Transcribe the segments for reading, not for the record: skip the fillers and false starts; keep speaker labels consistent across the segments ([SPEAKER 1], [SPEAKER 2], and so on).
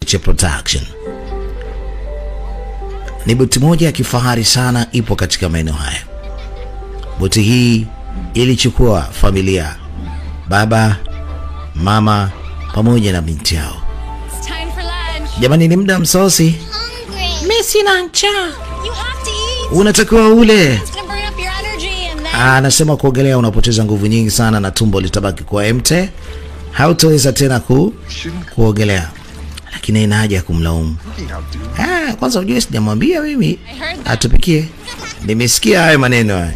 [SPEAKER 1] Picture Production. Ni boti moja ya kifahari sana ipo katika maeneo haya. Boti hii ilichukua familia, baba, mama pamoja na binti yao. Jamani, ni muda msosi. Mimi sina njaa. Unatakiwa ule. Anasema kuogelea unapoteza nguvu nyingi sana na tumbo litabaki kwa empty. Hautaweza tena kuogelea. Lakini ina haja kumlaumu. Kwanza ujue sijamwambia mimi atupikie. Nimesikia hayo maneno haya.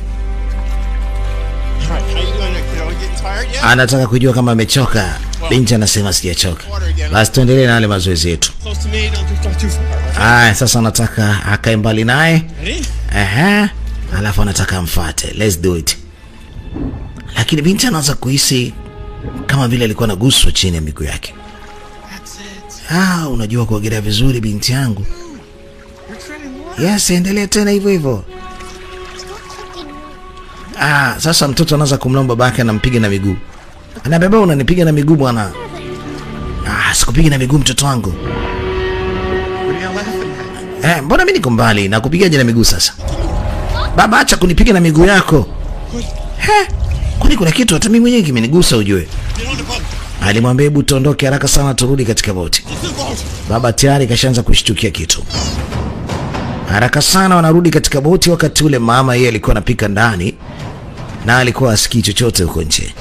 [SPEAKER 1] Anataka kujua kama amechoka. Binti anasema sijachoka. Basi tuendelee na wale mazoezi yetu. Sasa anataka akae mbali naye. Alafu anataka amfuate. Let's do it. Lakini binti anaanza kuhisi kama vile alikuwa anaguswa chini ya miguu yake. Unajua kuogelea vizuri binti yangu. Yes, endelea tena hivyo hivyo. Sasa mtoto anaanza kumlomba babake, anampiga na miguu. Anabeba, unanipiga na miguu bwana. Sikupiga na miguu mtoto wangu. Mbona mimi niko mbali na kupigaje na miguu sasa? Baba, acha kunipiga na miguu yako. Kwani kuna kitu hata mimi mwenyewe kimenigusa ujue. Alimwambia hebu tuondoke haraka sana turudi katika boti. Baba tayari kashaanza kushtukia kitu. Haraka sana wanarudi katika boti. Wakati ule mama yeye alikuwa anapika ndani na alikuwa asikii chochote huko nje.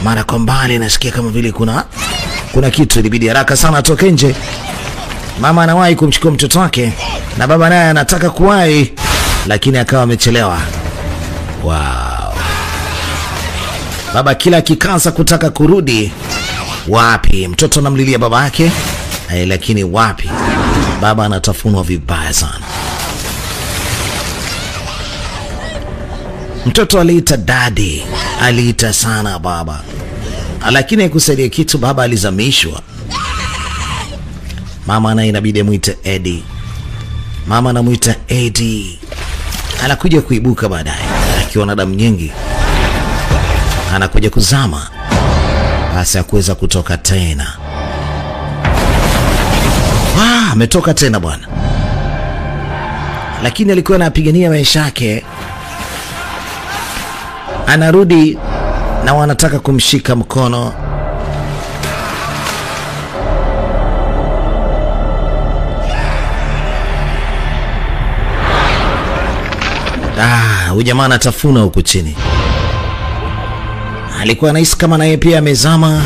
[SPEAKER 1] Mara kwa mbali nasikia kama vile kuna kitu, ilibidi haraka sana atoke nje. Mama anawahi kumchukua mtoto wake na baba naye anataka kuwahi, lakini akawa amechelewa. Baba kila kikaanza kutaka kurudi. Wapi? Mtoto anamlilia baba yake. Lakini wapi? Baba anatafunwa vibaya sana. Mtoto aliita daddy. Aliita sana baba. Lakini hakusaidia kitu, baba alizamishwa. Mama naye inabidi amuite Eddie. Mama anamuita Eddie. Anakuja kuibuka baadaye akiwa na damu nyingi. Anakuja kuzama. Basi hakuweza kutoka tena. Ametoka tena bwana. Lakini alikuwa anapigania maisha yake. Anarudi na wanataka kumshika mkono. Huyu jamaa anatafuna huku chini. Alikuwa anahisi kama na yeye pia amezama,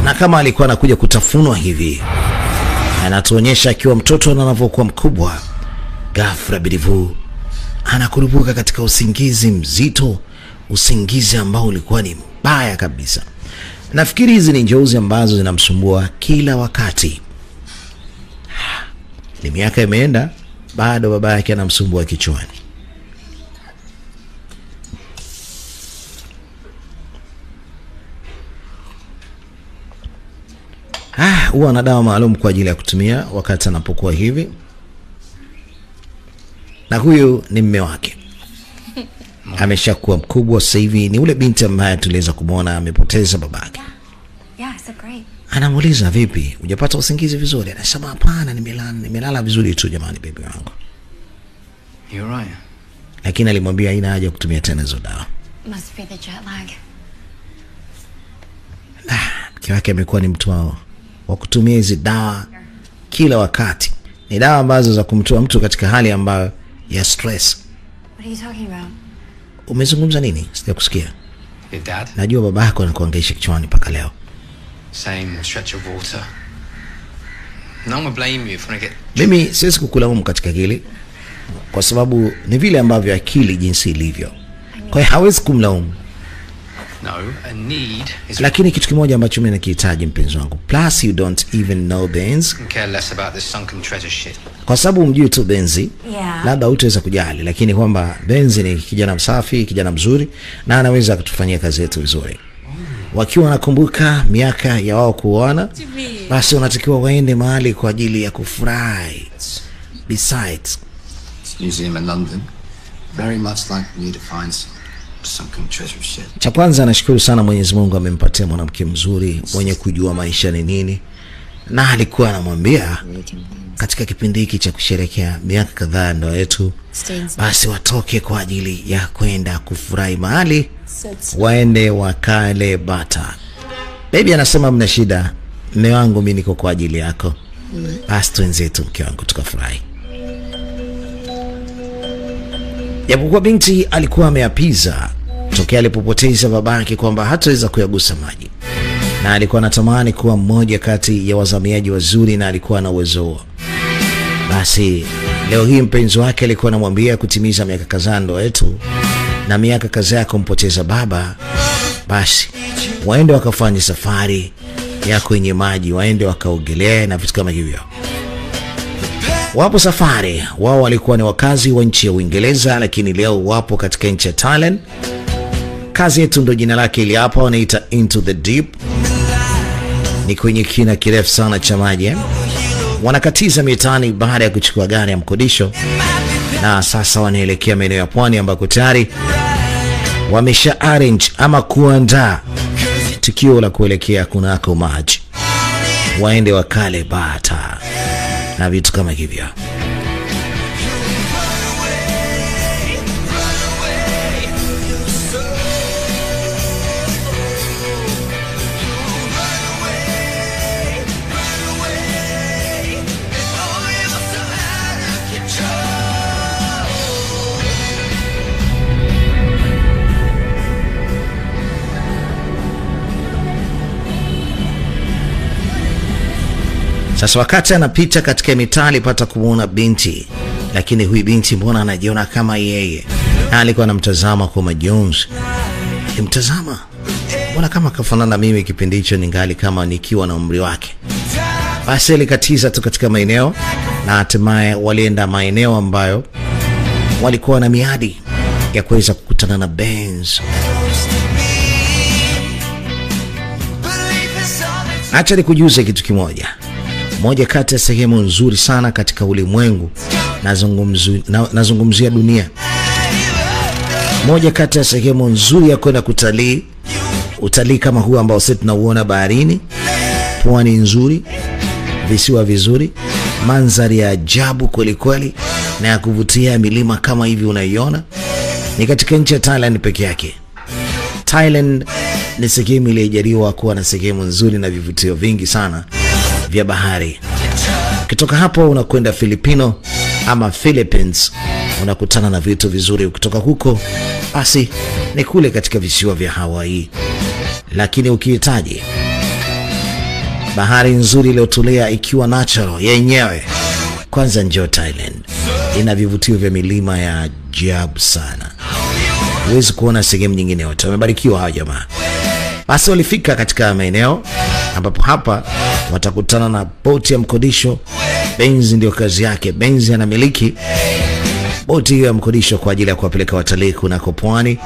[SPEAKER 1] na kama alikuwa anakuja kutafunwa hivi. Anatuonyesha akiwa mtoto na anavyokuwa mkubwa. Ghafla bidivu anakurupuka katika usingizi mzito, usingizi ambao ulikuwa ni mbaya kabisa. Nafikiri hizi ni njozi ambazo zinamsumbua kila wakati. Ni miaka imeenda, bado baba yake anamsumbua kichwani. Huwa na dawa maalum kwa ajili ya kutumia wakati anapokuwa hivi. Na huyu ni mume wake. Ameshakuwa mkubwa sasa hivi. Ni ule binti ambaye tuliweza kumuona amepoteza babake.
[SPEAKER 2] So great.
[SPEAKER 1] Anamuuliza vipi? Hujapata usingizi vizuri? Anasema hapana, nimelala vizuri tu jamani baby wangu.
[SPEAKER 3] You're right.
[SPEAKER 1] Lakini alimwambia haina haja kutumia tena hizo dawa.
[SPEAKER 2] Must be the jet lag.
[SPEAKER 1] Mke wake amekuwa ni mtu wa kutumia hizi dawa kila wakati. Ni dawa ambazo za kumtoa mtu katika hali ambayo ya stress.
[SPEAKER 2] What are you talking about?
[SPEAKER 1] Umezungumza nini? Sijakusikia.
[SPEAKER 3] Your dad?
[SPEAKER 1] Najua baba yako anakuangaisha kichwani mpaka leo.
[SPEAKER 3] Same stretch of water. No one will blame you if I get...
[SPEAKER 1] Mimi siwezi kukulaumu katika hili, kwa sababu ni vile ambavyo akili jinsi ilivyo. Kwa hiyo hawezi kumlaumu.
[SPEAKER 3] No, a need is...
[SPEAKER 1] Lakini kitu kimoja ambacho mimi nakihitaji mpenzi wangu. Plus you don't even know Benz.
[SPEAKER 3] care less about this sunken treasure shit.
[SPEAKER 1] Kwa sababu umjui tu Benzi.
[SPEAKER 2] Yeah.
[SPEAKER 1] Labda hutaweza kujali, lakini kwamba Benzi ni kijana msafi, kijana mzuri na anaweza kutufanyia kazi yetu vizuri. Wakiwa wanakumbuka miaka ya wao kuoana, basi wanatakiwa waende mahali kwa ajili ya kufurahi. Besides,
[SPEAKER 4] museum in London, very much like me to find sunken treasure shit.
[SPEAKER 1] Cha kwanza nashukuru sana Mwenyezi Mungu amempatia mwanamke mzuri mwenye kujua maisha ni nini. na alikuwa anamwambia katika kipindi hiki cha kusherehekea miaka kadhaa ndoa yetu, basi watoke kwa ajili ya kwenda kufurahi mahali, waende wakale bata. Baby anasema mna shida, mume wangu mimi niko kwa ajili yako. Basi twenzetu mke wangu tukafurahi. Japokuwa binti alikuwa ameapiza tokea alipopoteza babake kwamba hataweza kuyagusa maji, na alikuwa anatamani kuwa mmoja kati ya wazamiaji wazuri na alikuwa na uwezo huo. Basi leo hii mpenzi wake alikuwa anamwambia kutimiza miaka kadhaa ndoa yetu na miaka kadhaa kumpoteza baba, basi waende wakafanya safari ya kwenye maji, waende wakaogelea na vitu kama hivyo. Wapo safari, wao walikuwa ni wakazi wa nchi ya Uingereza, lakini leo wapo katika nchi ya Thailand. Kazi yetu ndo jina lake ili hapa wanaita Into the Deep. Ni kwenye kina kirefu sana cha maji. Wanakatiza mitani baada ya kuchukua gari ya mkodisho, na sasa wanaelekea maeneo ya pwani ambako tayari wamesha arrange ama kuandaa tukio la kuelekea kunako maji, waende wakale bata na vitu kama hivyo. Sasa wakati anapita katika mitaa alipata kumuona binti, lakini huyu binti mbona anajiona kama yeye? Na alikuwa anamtazama kwa majonzi. Alimtazama, mbona kama kafanana mimi kipindi hicho ningali kama nikiwa na umri wake. Basi alikatiza tu katika maeneo na hatimaye walienda maeneo ambayo walikuwa na miadi ya kuweza kukutana na Benz. Acha nikujuze kitu kimoja. Moja kati ya sehemu nzuri sana katika ulimwengu, nazungumzia dunia. Moja kati ya sehemu nzuri ya kwenda kutalii, utalii kama huu ambao sisi tunauona baharini, pwani nzuri, visiwa vizuri, mandhari ya ajabu kweli kweli na ya kuvutia, milima kama hivi unaiona, ni katika nchi ya Thailand peke yake. Thailand ni sehemu iliyojaliwa kuwa na sehemu nzuri na vivutio vingi sana vya bahari. Ukitoka hapo unakwenda Filipino ama Philippines, unakutana na vitu vizuri. Ukitoka huko basi ni kule katika visiwa vya Hawaii. Lakini ukihitaji bahari nzuri iliyotulia ikiwa natural yenyewe, kwanza njoo Thailand. Ina vivutio vya milima ya ajabu sana, huwezi kuona sehemu nyingine yote. Wamebarikiwa hawa jamaa. Basi walifika katika maeneo ambapo hapa watakutana na boti ya mkodisho. Benz ndio kazi yake. Benz anamiliki boti hiyo ya mkodisho kwa ajili ya kuwapeleka watalii kunako pwani,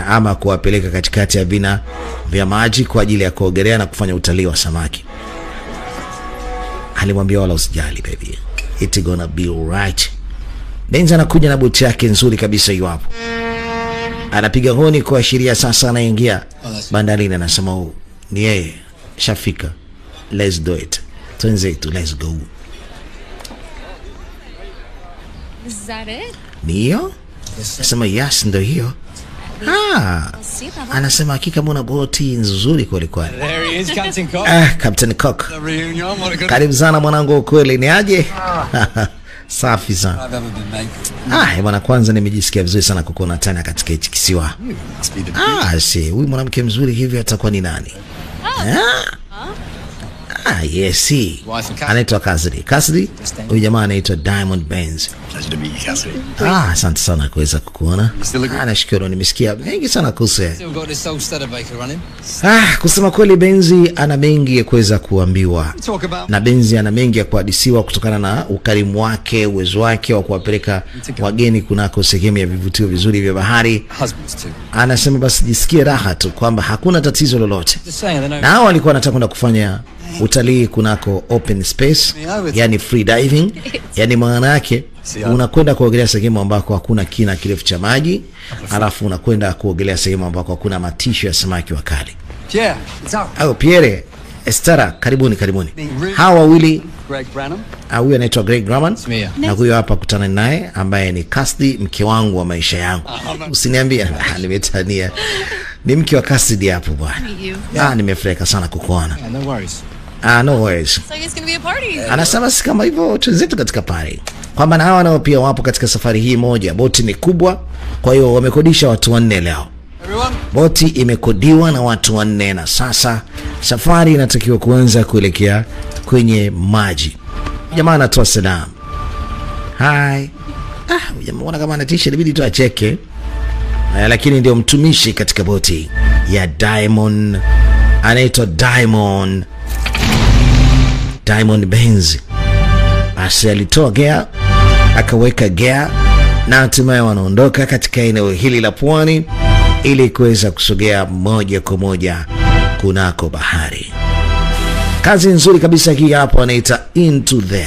[SPEAKER 1] ama kuwapeleka katikati ya vina vya maji kwa ajili ya kuogelea na kufanya utalii wa samaki. Alimwambia wala usijali baby, it's gonna be alright. Benz anakuja na boti yake nzuri kabisa hiyo hapo. Anapiga honi kuashiria sasa anaingia bandarini, anasema ni yeye shafika, let's do it, twenzetu, let's go.
[SPEAKER 5] Is that it?
[SPEAKER 1] Ndio? Anasema yes, ndio hiyo. Anasema hakika mbona boti nzuri kweli kweli.
[SPEAKER 3] There he is, Captain Cock.
[SPEAKER 1] Captain Cock.
[SPEAKER 3] The reunion, what a good...
[SPEAKER 1] Karibu sana mwanangu, kweli ni aje? Safi sana.
[SPEAKER 3] I've ever been, mate.
[SPEAKER 1] Bwana, kwanza nimejisikia vizuri sana kukuona tena katika hichi kisiwa. Huyu mwanamke mzuri hivi atakuwa ni nani? Yes, anaitwa Cassidy. Cassidy, huyu jamaa anaitwa Diamond Benz.
[SPEAKER 3] Pleasure to meet you, Cassidy.
[SPEAKER 1] Asante sana kuweza kukuona. Nashukuru, nimesikia mengi sana kuhusu.
[SPEAKER 3] Still got this old Studebaker running.
[SPEAKER 1] Kusema kweli Benzi ana mengi ya kuweza kuambiwa. Na Benzi ana mengi ya kuhadisiwa kutokana na ukarimu wake, uwezo wake wa kuwapeleka wageni kunako sehemu ya vivutio vizuri vya bahari. Anasema basi jisikie raha tu kwamba hakuna tatizo lolote. Na hao walikuwa wanataka kwenda kufanya utalii kunako open space, yani free diving. Yani maana yake unakwenda kuogelea sehemu ambako hakuna kina kirefu cha maji, alafu unakwenda kuogelea sehemu ambako hakuna matisho ya samaki wakali.
[SPEAKER 3] Yeah, it's out.
[SPEAKER 1] Pierre. Estera, karibuni. Hawa wawili,
[SPEAKER 6] Greg Branham.
[SPEAKER 1] huyu anaitwa Greg Branham
[SPEAKER 3] Mia.
[SPEAKER 1] na huyo hapa kutana naye ambaye ni Cassidy, mke wangu wa maisha yangu. Usiniambie nimetania. Ni mke wa Cassidy hapo bwana. Nimefurahia sana kukuona.
[SPEAKER 3] Yeah, no worries.
[SPEAKER 1] No worries.
[SPEAKER 5] So it's gonna be a party.
[SPEAKER 1] Anasema si kama hivyo tuzetu katika pale. Kwamba na hawa nao pia wapo katika safari hii moja. Boti ni kubwa, kwa hiyo wamekodisha watu 4 leo.
[SPEAKER 6] Everyone.
[SPEAKER 1] Boti imekodiwa na watu 4 na sasa safari inatakiwa kuanza kuelekea kwenye maji. Jamaa anatoa salamu. Hi. Jamaa kama anatisha, inabidi tu acheke. Lakini ndio mtumishi katika boti ya Diamond, anaitwa Diamond Benz. Basi alitoa gear, akaweka gear na hatimaye wanaondoka katika eneo hili la pwani ili kuweza kusogea moja kwa moja kunako bahari. Kazi nzuri kabisa hii hapo, anaita Into the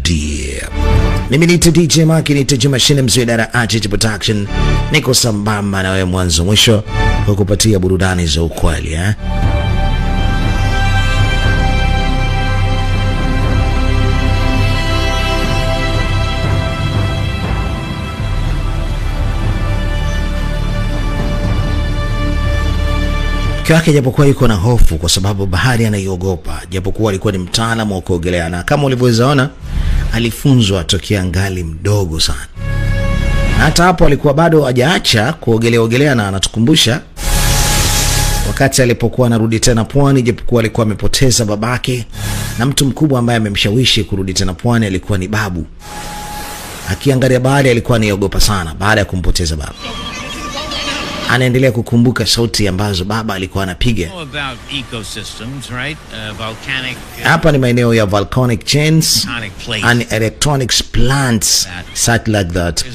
[SPEAKER 1] Deep. Mimi ni DJ Maki, ni DJ Machine, mzee dara Agit Production. Niko sambamba na wewe mwanzo mwisho kukupatia burudani za ukweli Mke wake japokuwa yuko na hofu kwa sababu bahari anaiogopa, japokuwa alikuwa ni mtaalamu wa kuogelea na kama ulivyoweza ona alifunzwa tokea ngali mdogo sana. Na hata hapo alikuwa bado hajaacha kuogelea na anatukumbusha wakati alipokuwa anarudi tena pwani, japokuwa alikuwa amepoteza babake na mtu mkubwa ambaye amemshawishi kurudi tena pwani alikuwa ni babu. Akiangalia bahari alikuwa aniogopa sana baada ya kumpoteza baba. Anaendelea kukumbuka sauti ambazo baba alikuwa anapiga. Hapa ni maeneo ya volcanic chains and electronics plants, such like that.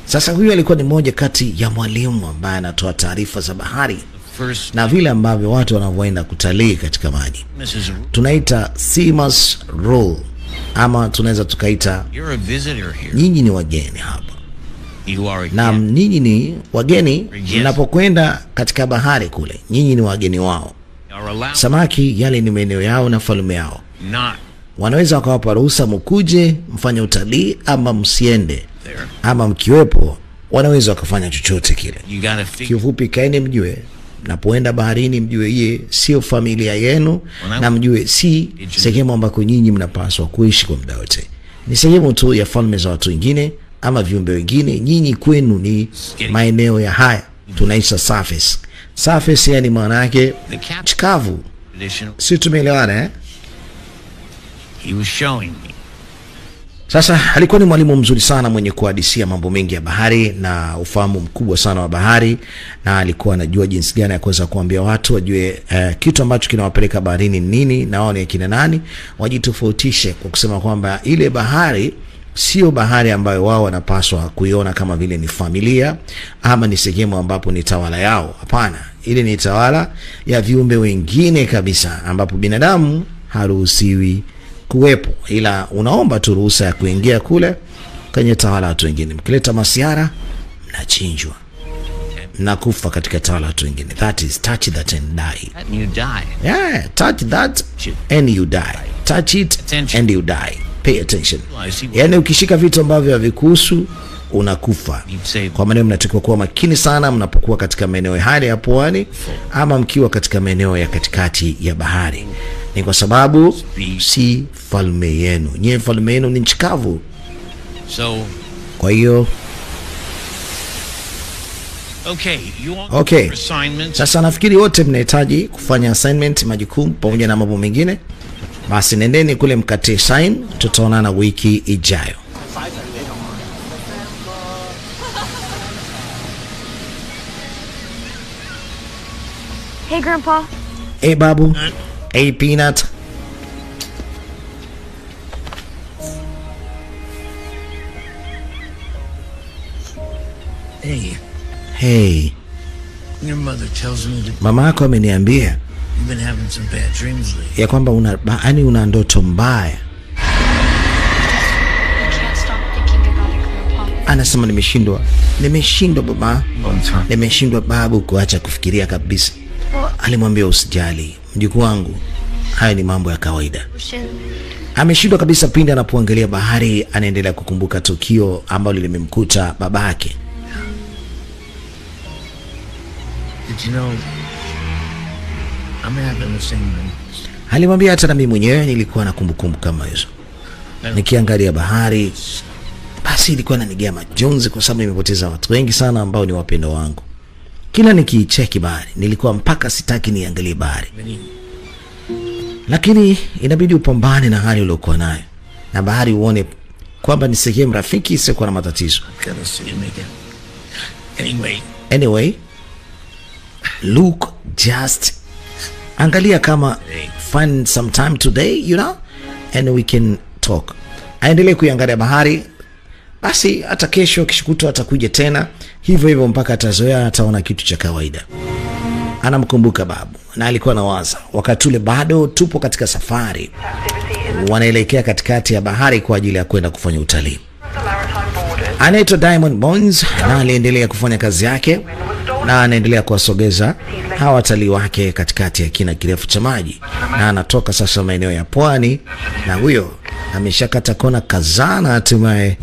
[SPEAKER 1] Sasa huyu alikuwa ni mmoja kati ya mwalimu ambaye anatoa taarifa za bahari na vile ambavyo watu wanavyoenda kutalii katika maji. Tunaita Seaman's Rule, ama tunaweza tukaita nyinyi ni wageni hapa. Na nyinyi ni wageni mnapokwenda katika bahari kule. Nyinyi ni wageni wao. Samaki yale ni maeneo yao na falme yao. Wanaweza wakawapa ruhusa mkuje mfanye utalii ama msiende. Ama mkiwepo wanaweza wakafanya chochote kile. Kifupi kaeni mjue mnapoenda baharini mjue hii sio familia yenu na mjue si sehemu ambako nyinyi mnapaswa kuishi kwa muda wote. Ni sehemu tu ya falme za watu wengine ama viumbe wengine. Nyinyi kwenu ni maeneo ya haya tunaita surface. Surface yani maana yake chikavu. Si tumeelewana
[SPEAKER 7] He was showing me.
[SPEAKER 1] Sasa alikuwa ni mwalimu mzuri sana mwenye kuhadisia mambo mengi ya bahari na ufahamu mkubwa sana wa bahari, na alikuwa anajua jinsi gani ya kuweza kuambia watu wajue kitu ambacho kinawapeleka baharini nini na wao ni kina nani, wajitofautishe kwa kusema kwamba ile bahari sio bahari ambayo wao wanapaswa kuiona kama vile ni familia ama ni sehemu ambapo ni tawala yao. Hapana, ile ni tawala ya viumbe wengine kabisa ambapo binadamu haruhusiwi kuwepo, ila unaomba tu ruhusa ya kuingia kule kwenye tawala watu wengine. Mkileta masiara mnachinjwa na kufa katika tawala watu wengine. That is touch that and die.
[SPEAKER 7] And you die.
[SPEAKER 1] Yeah, touch that and you die. Touch it and you die. Pay attention. Yani ukishika vitu ambavyo havikuhusu unakufa. Kwa maana mnatakiwa kuwa makini sana mnapokuwa katika maeneo haya ya pwani ama mkiwa katika maeneo ya katikati ya bahari. Ni kwa sababu si falme yenu. Nyie falme yenu ni nchi kavu.
[SPEAKER 7] So
[SPEAKER 1] kwa hiyo okay. Sasa nafikiri wote mnahitaji kufanya assignment, majukumu pamoja na mambo mengine. Basi nendeni kule mkate sign, tutaonana wiki ijayo.
[SPEAKER 2] Hey, Grandpa.
[SPEAKER 1] Hey, Babu. Hey, Peanut. Hey.
[SPEAKER 7] Your mother tells me that
[SPEAKER 1] mama yako ameniambia
[SPEAKER 7] you've been having some bad dreams lately.
[SPEAKER 1] ya kwamba una ndoto mbaya.
[SPEAKER 2] I can't stop thinking about it, Grandpa.
[SPEAKER 1] Anasema nimeshindwa baba. Nimeshindwa babu kuacha kufikiria kabisa. Alimwambia usijali, mjukuu wangu, haya ni mambo ya kawaida.
[SPEAKER 2] Ocean.
[SPEAKER 1] Ameshindwa kabisa pindi anapoangalia bahari, anaendelea kukumbuka tukio ambalo limemkuta babake.
[SPEAKER 7] Did you know I'm having the same thing?
[SPEAKER 1] Alimwambia hata na mimi mwenyewe nilikuwa na kumbukumbu kama hizo. Nikiangalia bahari, basi ilikuwa inanigea majonzi kwa sababu nimepoteza watu wengi sana ambao ni wapendo wangu. Kila nikicheki bahari, nilikuwa mpaka sitaki niangalie bahari. Lakini inabidi upambane na hali uliyokuwa nayo. Na bahari uone kwamba ni sehemu rafiki isiyokuwa na matatizo.
[SPEAKER 7] Gotta see him again.
[SPEAKER 1] Anyway, look, just angalia kama find some time today, you know, and we can talk. Aendelee kuangalia bahari, basi hata kesho kishikuto atakuja tena hivyo hivyo mpaka atazoea, ataona kitu cha kawaida. Anamkumbuka babu na alikuwa anawaza wakati ule bado tupo katika safari, wanaelekea katikati ya bahari kwa ajili ya kwenda kufanya utalii. Anaitwa Diamond Bonds na aliendelea kufanya kazi yake na anaendelea kuwasogeza hawa watalii wake katikati ya kina kirefu cha maji, na anatoka sasa maeneo ya pwani, na huyo ameshakata kona kadhaa na hatimaye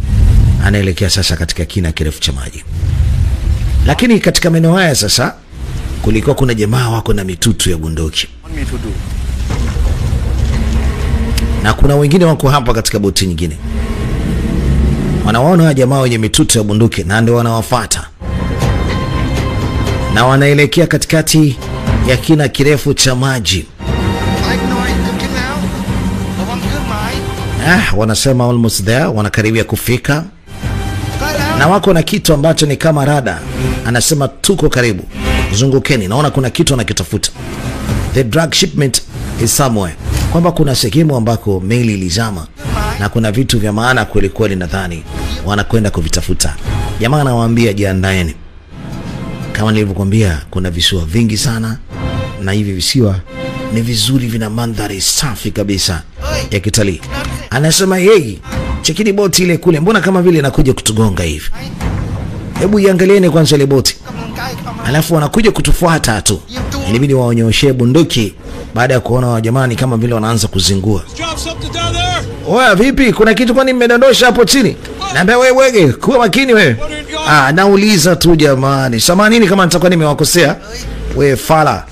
[SPEAKER 1] anaelekea sasa katika kina kirefu cha maji. Lakini katika maeneo haya sasa kulikuwa kuna jamaa wako na mitutu ya bunduki, na kuna wengine wako hapa katika boti nyingine. Wanawaona jamaa wenye mitutu ya bunduki na ndio wanawafuata, na wanaelekea katikati ya kina kirefu cha maji. Wanasema almost there, wanakaribia kufika, na wako na kitu ambacho ni kama rada. Anasema tuko karibu, zungukeni. Naona kuna kitu anakitafuta. The drug shipment is somewhere, kwamba kuna sehemu ambako meli ilizama na kuna vitu vya maana kweli kweli, nadhani wanakwenda kuvitafuta. Jamaa anawaambia jiandaeni. Kama nilivyokuambia, kuna visiwa vingi sana, na hivi visiwa ni vizuri, vina mandhari safi kabisa ya kitalii. Anasema yeye, chekini boti ile kule, mbona kama vile inakuja kutugonga hivi? Hebu iangalieni kwanza ile boti. Alafu wanakuja kutufuata tu. Ilibidi waonyeshe bunduki baada ya kuona wa jamani kama vile wanaanza kuzingua. Oya vipi, kuna kitu kwani mmedondosha hapo chini? Naambia wewe wege, kuwa makini wewe. Nauliza tu jamani. Samanini kama nitakuwa nimewakosea. Wewe fala.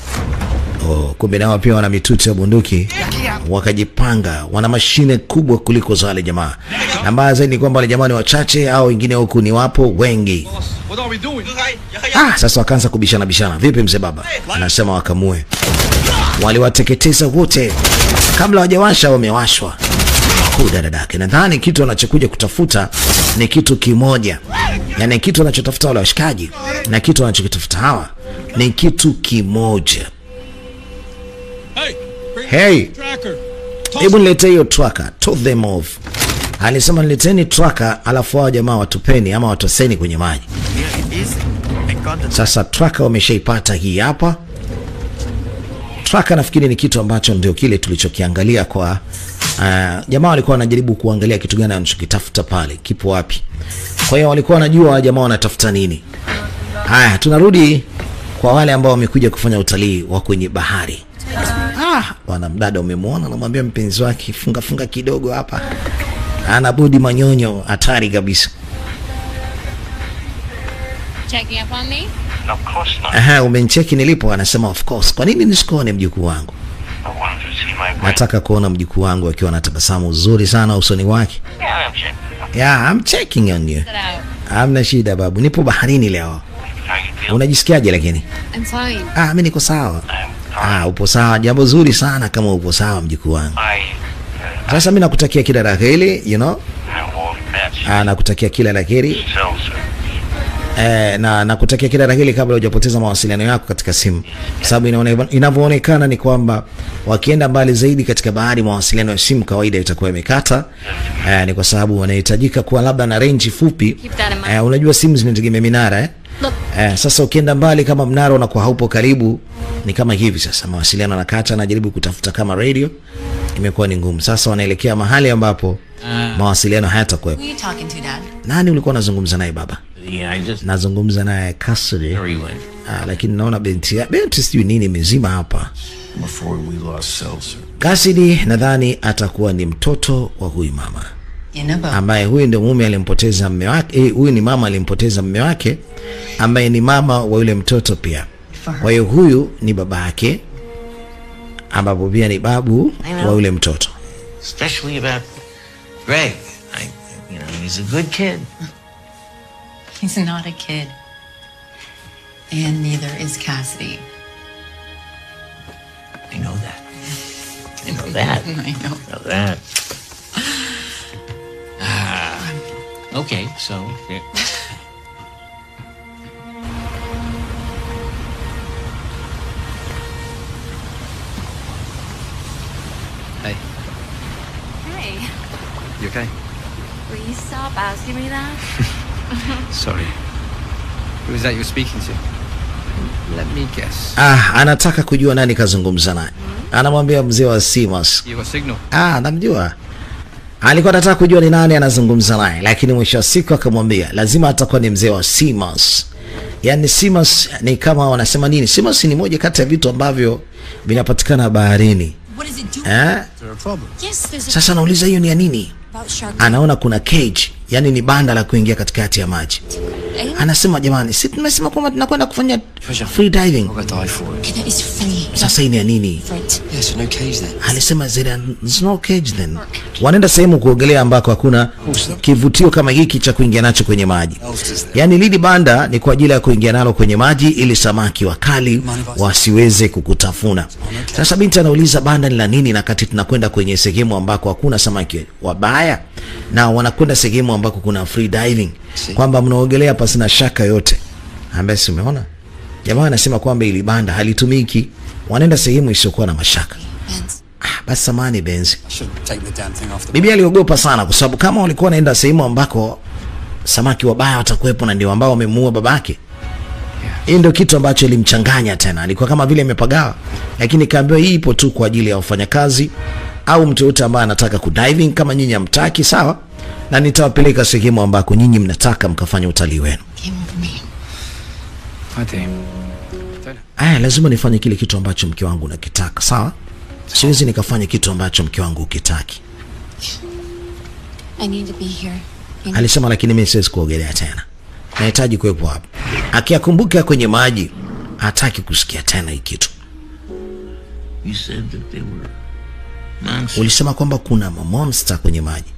[SPEAKER 1] Kumbe nao pia wana mitutu ya bunduki, wakajipanga, wana mashine kubwa kuliko za wale jamaa. Na mbaya zaidi ni kwamba wale jamaa ni wachache, au wengine huku ni wapo wengi. Sasa wakaanza kubishana. Vipi mzee baba? Anasema wakamue. Waliwateketeza wote. Kabla hawajawasha wamewashwa. Dadadake. Nadhani kitu wanachokuja kutafuta ni kitu kimoja. Yaani kitu wanachotafuta wale washikaji na kitu wanachokitafuta hawa ni kitu kimoja. Hey, hebu niletee hiyo tracker. Told them off. Alisema nileteni tracker, alafu hao jamaa watupeni ama watoseni kwenye maji. Sasa tracker wameshaipata hii hapa. Tracker nafikiri ni kitu ambacho ndio kile tulichokiangalia kwa jamaa walikuwa wanajaribu kuangalia kitu gani wanachokitafuta pale, kipo wapi. Kwa hiyo walikuwa wanajua jamaa wanatafuta nini. Haya, tunarudi kwa wale ambao wamekuja kufanya utalii wa kwenye bahari. Bwana mdada umemwona, anamwambia mpenzi wake funga kidogo hapa. Ana bodi manyonyo hatari kabisa.
[SPEAKER 5] Checking up on me?
[SPEAKER 3] No, of course not.
[SPEAKER 1] Umenicheki nilipo? Anasema of course. Kwa nini nisikuone mjukuu wangu?
[SPEAKER 3] I wanted to see my grand.
[SPEAKER 1] Nataka kuona mjukuu wangu akiwa na tabasamu nzuri sana usoni wake.
[SPEAKER 3] Yeah, I'm checking.
[SPEAKER 1] Yeah, I'm checking on you.
[SPEAKER 5] Sit out.
[SPEAKER 1] Hamna shida babu. Nipo baharini leo.
[SPEAKER 3] How you feel?
[SPEAKER 1] Unajisikiaje lakini?
[SPEAKER 5] I'm fine.
[SPEAKER 1] Mimi niko sawa.
[SPEAKER 3] I'm fine.
[SPEAKER 1] Upo sawa. Jambo zuri sana kama upo sawa mjukuu wangu. Sasa mimi nakutakia kila la heri, you know? Nakutakia kila la heri. Na nakutakia kila la heri kabla hujapoteza mawasiliano yako katika simu. Sababu inavyoonekana ni kwamba wakienda mbali zaidi katika bahari, mawasiliano ya simu kawaida itakuwa imekata. Ni kwa sababu wanahitajika kuwa labda na range fupi. Unajua simu zinategemea minara sasa ukienda mbali kama mnara unakuwa haupo karibu, ni kama hivi sasa mawasiliano yanakata, na jaribu kutafuta kama radio imekuwa ni ngumu. Sasa wanaelekea mahali ambapo mawasiliano hayatakuwa. Nani ulikuwa unazungumza naye baba? Nazungumza naye Cassidy. Lakini naona binti sijui nini mzima hapa.
[SPEAKER 6] before we lost Seltzer.
[SPEAKER 1] Cassidy nadhani atakuwa ni mtoto wa huyu mama.
[SPEAKER 5] You know,
[SPEAKER 1] Ambaye huyu ndio mume alimpoteza mume wake, huyu ni mama alimpoteza mume wake ambaye ni mama wa yule mtoto pia. Kwa hiyo huyu ni baba yake ambapo pia ni babu wa yule mtoto.
[SPEAKER 7] Especially about Greg. You know, he's a good kid.
[SPEAKER 5] he's not a kid. And neither is Cassidy.
[SPEAKER 7] I know that. I know that.
[SPEAKER 5] I know.
[SPEAKER 7] I know that. Okay, so... yeah.
[SPEAKER 3] Hey,
[SPEAKER 2] Hey,
[SPEAKER 3] you okay?
[SPEAKER 2] will you stop asking me that?
[SPEAKER 3] Sorry. Who was that you were speaking to? Let me guess.
[SPEAKER 1] Anataka kujua nani kazungumza naye. Anamwambia mzee wa Simas.
[SPEAKER 3] You got signal?
[SPEAKER 1] Namjua. Alikuwa anataka kujua ni nani anazungumza naye, lakini mwisho wa siku akamwambia lazima atakuwa ni mzee wa Simas. Yaani Simas ni kama wanasema nini? Simas ni moja kati ya vitu ambavyo vinapatikana baharini.
[SPEAKER 5] What does it do?
[SPEAKER 6] Is there a problem?
[SPEAKER 5] Yes, there's a
[SPEAKER 1] Sasa nauliza hiyo ni ya nini?
[SPEAKER 5] about shark.
[SPEAKER 1] Anaona kuna cage, yani ni banda la kuingia katikati ya maji. Anasema jamani, si tumesema kwamba tunakwenda kufanya free diving.
[SPEAKER 3] I'll go dive for it.
[SPEAKER 5] That is free.
[SPEAKER 1] Sasa hii ni ya nini?
[SPEAKER 5] Different.
[SPEAKER 3] Yeah, so no cage then.
[SPEAKER 1] Alisema there's no cage then. Wanaenda sehemu kuogelea ambako hakuna kivutio kama hiki cha kuingia nacho kwenye maji. Yaani lili banda ni kwa ajili ya kuingia nalo kwenye maji ili samaki wakali wasiweze kukutafuna. Sasa binti anauliza banda ni la nini na kati tunakwenda kwenye sehemu ambako hakuna samaki wabaya na wanakwenda sehemu ambako kuna free diving. Kwamba mnaogelea pasina shaka yote. Ambaye si umeona? Jamaa anasema kwamba ili banda halitumiki. Wanaenda sehemu isiyokuwa na mashaka.
[SPEAKER 5] Benz.
[SPEAKER 1] Basi samani Benzi.
[SPEAKER 4] I should take the damn thing off the
[SPEAKER 1] Bibi aliogopa sana kwa sababu kama walikuwa wanaenda sehemu ambako samaki wabaya watakuwepo na ndio ambao wamemuua babake. Hii ndio kitu ambacho ilimchanganya tena. Alikuwa kama vile amepagawa. Lakini kaambiwa hii ipo tu kwa ajili ya wafanyakazi au mtu yote ambaye anataka kudiving. Kama nyinyi hamtaki sawa, na nitawapeleka sehemu ambako nyinyi mnataka mkafanya utalii wenu.
[SPEAKER 5] Came over me.
[SPEAKER 3] I do.
[SPEAKER 1] Lazima nifanye kile kitu ambacho mke wangu anakitaka, sawa? Siwezi nikafanya kitu ambacho mke wangu ukitaki.
[SPEAKER 5] I need to be here. You know,
[SPEAKER 1] Alisema lakini mimi siwezi kuogelea tena. Nahitaji kuwepo hapa. Akiakumbuka kwenye maji, hataki kusikia tena hii kitu.
[SPEAKER 7] You said that they were monsters,
[SPEAKER 1] Ulisema kwamba kuna monster kwenye maji.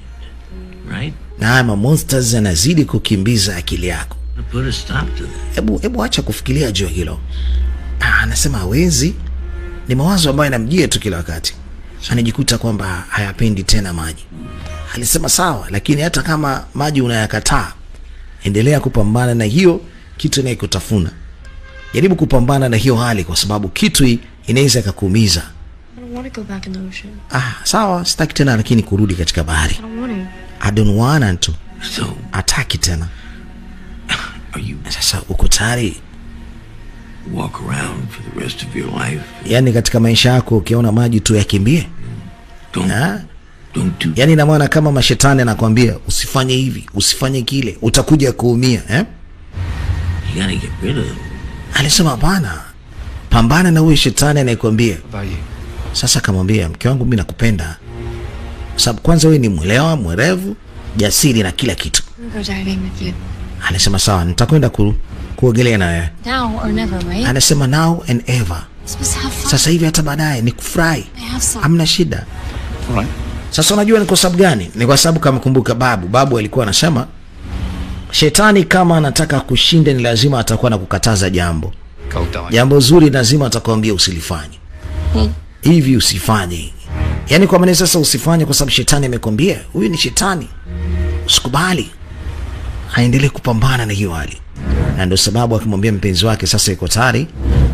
[SPEAKER 7] right?
[SPEAKER 1] Na haya monsters yanazidi kukimbiza akili yako.
[SPEAKER 7] To put a stop to that.
[SPEAKER 1] Hebu acha kufikiria juu hilo. Anasema hawezi. Ni mawazo ambayo yanamjia tu kila wakati. Anajikuta kwamba hayapendi tena maji. Alisema sawa, lakini hata kama maji unayakataa, endelea kupambana na hiyo kitu inayokutafuna. Jaribu kupambana na hiyo hali kwa sababu kitu hii inaweza kukuumiza.
[SPEAKER 2] I don't want to go back in the ocean.
[SPEAKER 1] Sawa, sitaki tena lakini kurudi katika bahari.
[SPEAKER 2] I don't want to.
[SPEAKER 1] I don't want to.
[SPEAKER 7] So,
[SPEAKER 1] Ataki tena.
[SPEAKER 7] are you
[SPEAKER 1] Sasa uko tayari?
[SPEAKER 7] walk around for the rest of your life?
[SPEAKER 1] Yaani katika maisha yako ukiona maji tu yakimbie?
[SPEAKER 7] Don't do.
[SPEAKER 1] Yaani na maana kama mashetani anakuambia usifanye hivi, usifanye kile, utakuja kuumia,
[SPEAKER 7] You gotta get rid of them.
[SPEAKER 1] Alisema hapana. Pambana na huyo shetani anayekwambia.
[SPEAKER 3] What about you?
[SPEAKER 1] Sasa akamwambia mke wangu mimi nakupenda. Sababu kwanza wewe ni mwelewa, mwerevu, jasiri na kila kitu.
[SPEAKER 2] I'm gonna go diving with you.
[SPEAKER 1] Alisema sawa, nitakwenda kuogelea na wewe.
[SPEAKER 2] Now or never, right?
[SPEAKER 1] Anasema now and ever.
[SPEAKER 2] Supposed to have fun.
[SPEAKER 1] Sasa hivi hata baadaye ni kufurahi.
[SPEAKER 2] I have some.
[SPEAKER 1] Hamna shida.
[SPEAKER 3] All right.
[SPEAKER 1] Sasa unajua ni kwa sababu gani? Ni kwa sababu kama kumbuka babu alikuwa anasema shetani kama anataka kushinda ni lazima atakuwa na kukataza jambo.
[SPEAKER 3] Go dive.
[SPEAKER 1] Jambo zuri lazima atakwambia usilifanye. Hivi usifanye. Yaani kwa maana sasa usifanye kwa sababu shetani amekwambia. Huyu ni shetani. Usikubali. Aendelee kupambana na hiyo hali. Na ndio sababu akimwambia mpenzi wake sasa yuko tayari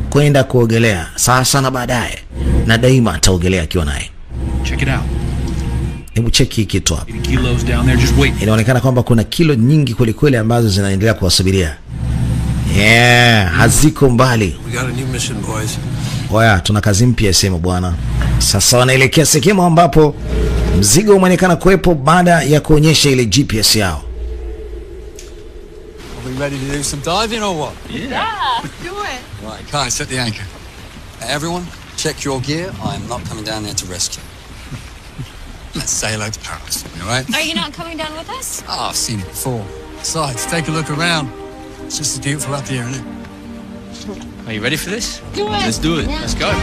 [SPEAKER 1] kwenda kuogelea sasa na baadaye. Na daima ataogelea akiwa naye.
[SPEAKER 6] Check it out.
[SPEAKER 1] Hebu cheki kitu hapa.
[SPEAKER 6] The kilos down there, just wait.
[SPEAKER 1] Inaonekana kwamba kuna kilo nyingi kweli ambazo zinaendelea kuwasubiria. Haziko mbali.
[SPEAKER 6] We got a new mission, boys.
[SPEAKER 1] Oya, tuna kazi mpya sema bwana. Sasa wanaelekea sehemu ambapo mzigo umeonekana kuwepo baada ya kuonyesha ile GPS yao.
[SPEAKER 4] Are we ready to do some diving or what?
[SPEAKER 6] Yeah.
[SPEAKER 4] Right, guys, set the anchor. Everyone, Check your gear. I'm not coming down there to rescue. Let's say hello to Paris, all right?
[SPEAKER 5] Are you not coming down with us?
[SPEAKER 4] Oh, I've seen it before. Besides, take a look around. It's just as beautiful up here, isn't it?
[SPEAKER 3] Are you ready for this?
[SPEAKER 5] Do it.
[SPEAKER 3] Let's do it.
[SPEAKER 5] Yeah.
[SPEAKER 3] Let's go.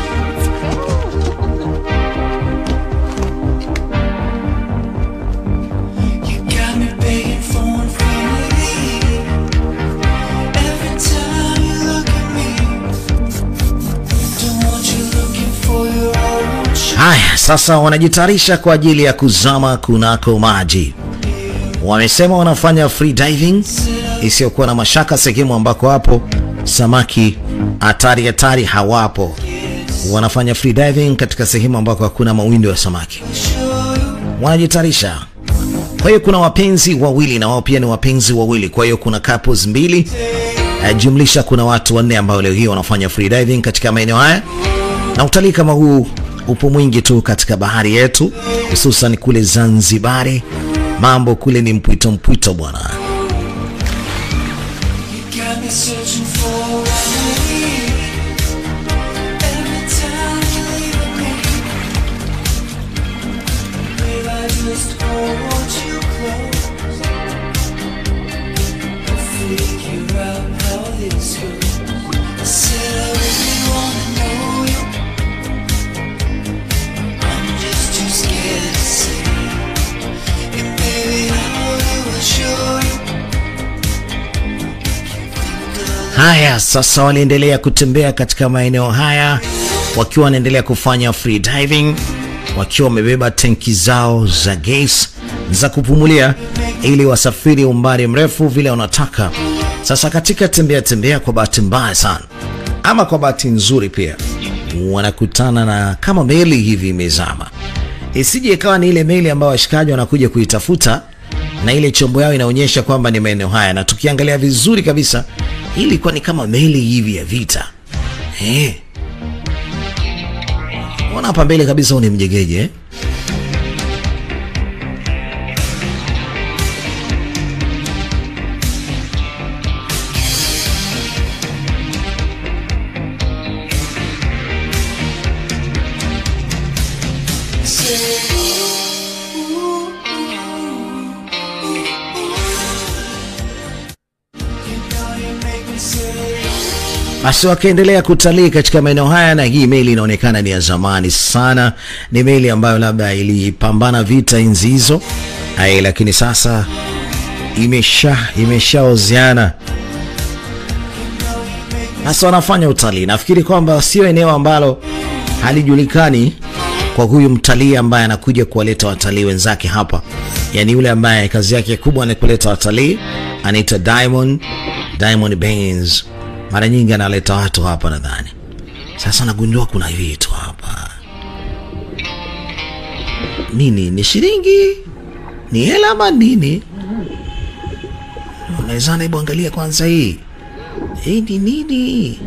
[SPEAKER 1] Haya, sasa wanajitayarisha kwa ajili ya kuzama kunako maji. Wamesema wanafanya free diving isiyokuwa na mashaka, sehemu ambako hapo samaki hatari hawapo. Wanafanya free diving katika sehemu ambako hakuna mawindo ya samaki. Wanajitayarisha. Kwa hiyo kuna wapenzi wawili na wao pia ni wapenzi wawili. Kwa hiyo kuna couples mbili. Jumlisha kuna watu 4 ambao leo hii wanafanya free diving katika maeneo haya. Na utalii kama huu upo mwingi tu katika bahari yetu, hususan kule Zanzibari. Mambo kule ni mpwito bwana. Haya, sasa waliendelea kutembea katika maeneo haya wakiwa wanaendelea kufanya free diving, wakiwa wamebeba tenki zao za gas za kupumulia ili wasafiri umbali mrefu vile wanataka. Sasa katika tembea kwa bahati mbaya sana ama kwa bahati nzuri pia wanakutana na kama meli hivi imezama. Isije ikawa ni ile meli ambayo washikaji wanakuja kuitafuta na ile chombo yao inaonyesha kwamba ni maeneo haya, na tukiangalia vizuri kabisa ilikuwa ni kama meli hivi ya vita. Wana hapa mbele kabisa ni mjegeje. Basi wakaendelea kutalii katika maeneo haya, na hii meli inaonekana ni ya zamani sana. Ni meli ambayo labda ilipambana vita enzi hizo. Lakini sasa imeshaozeana. Sasa wanafanya utalii. Nafikiri kwamba sio eneo ambalo halijulikani kwa huyu mtalii ambaye anakuja kuwaleta watalii wenzake hapa. Yaani yule ambaye kazi yake kubwa ni kuleta watalii, anaitwa Diamond Baines. Mara nyingi analeta watu hapa nadhani. Sasa nagundua kuna vitu hapa. Nini? Ni shilingi? Ni hela ama nini? Unaweza hebu angalia kwanza hii. Hii ni nini?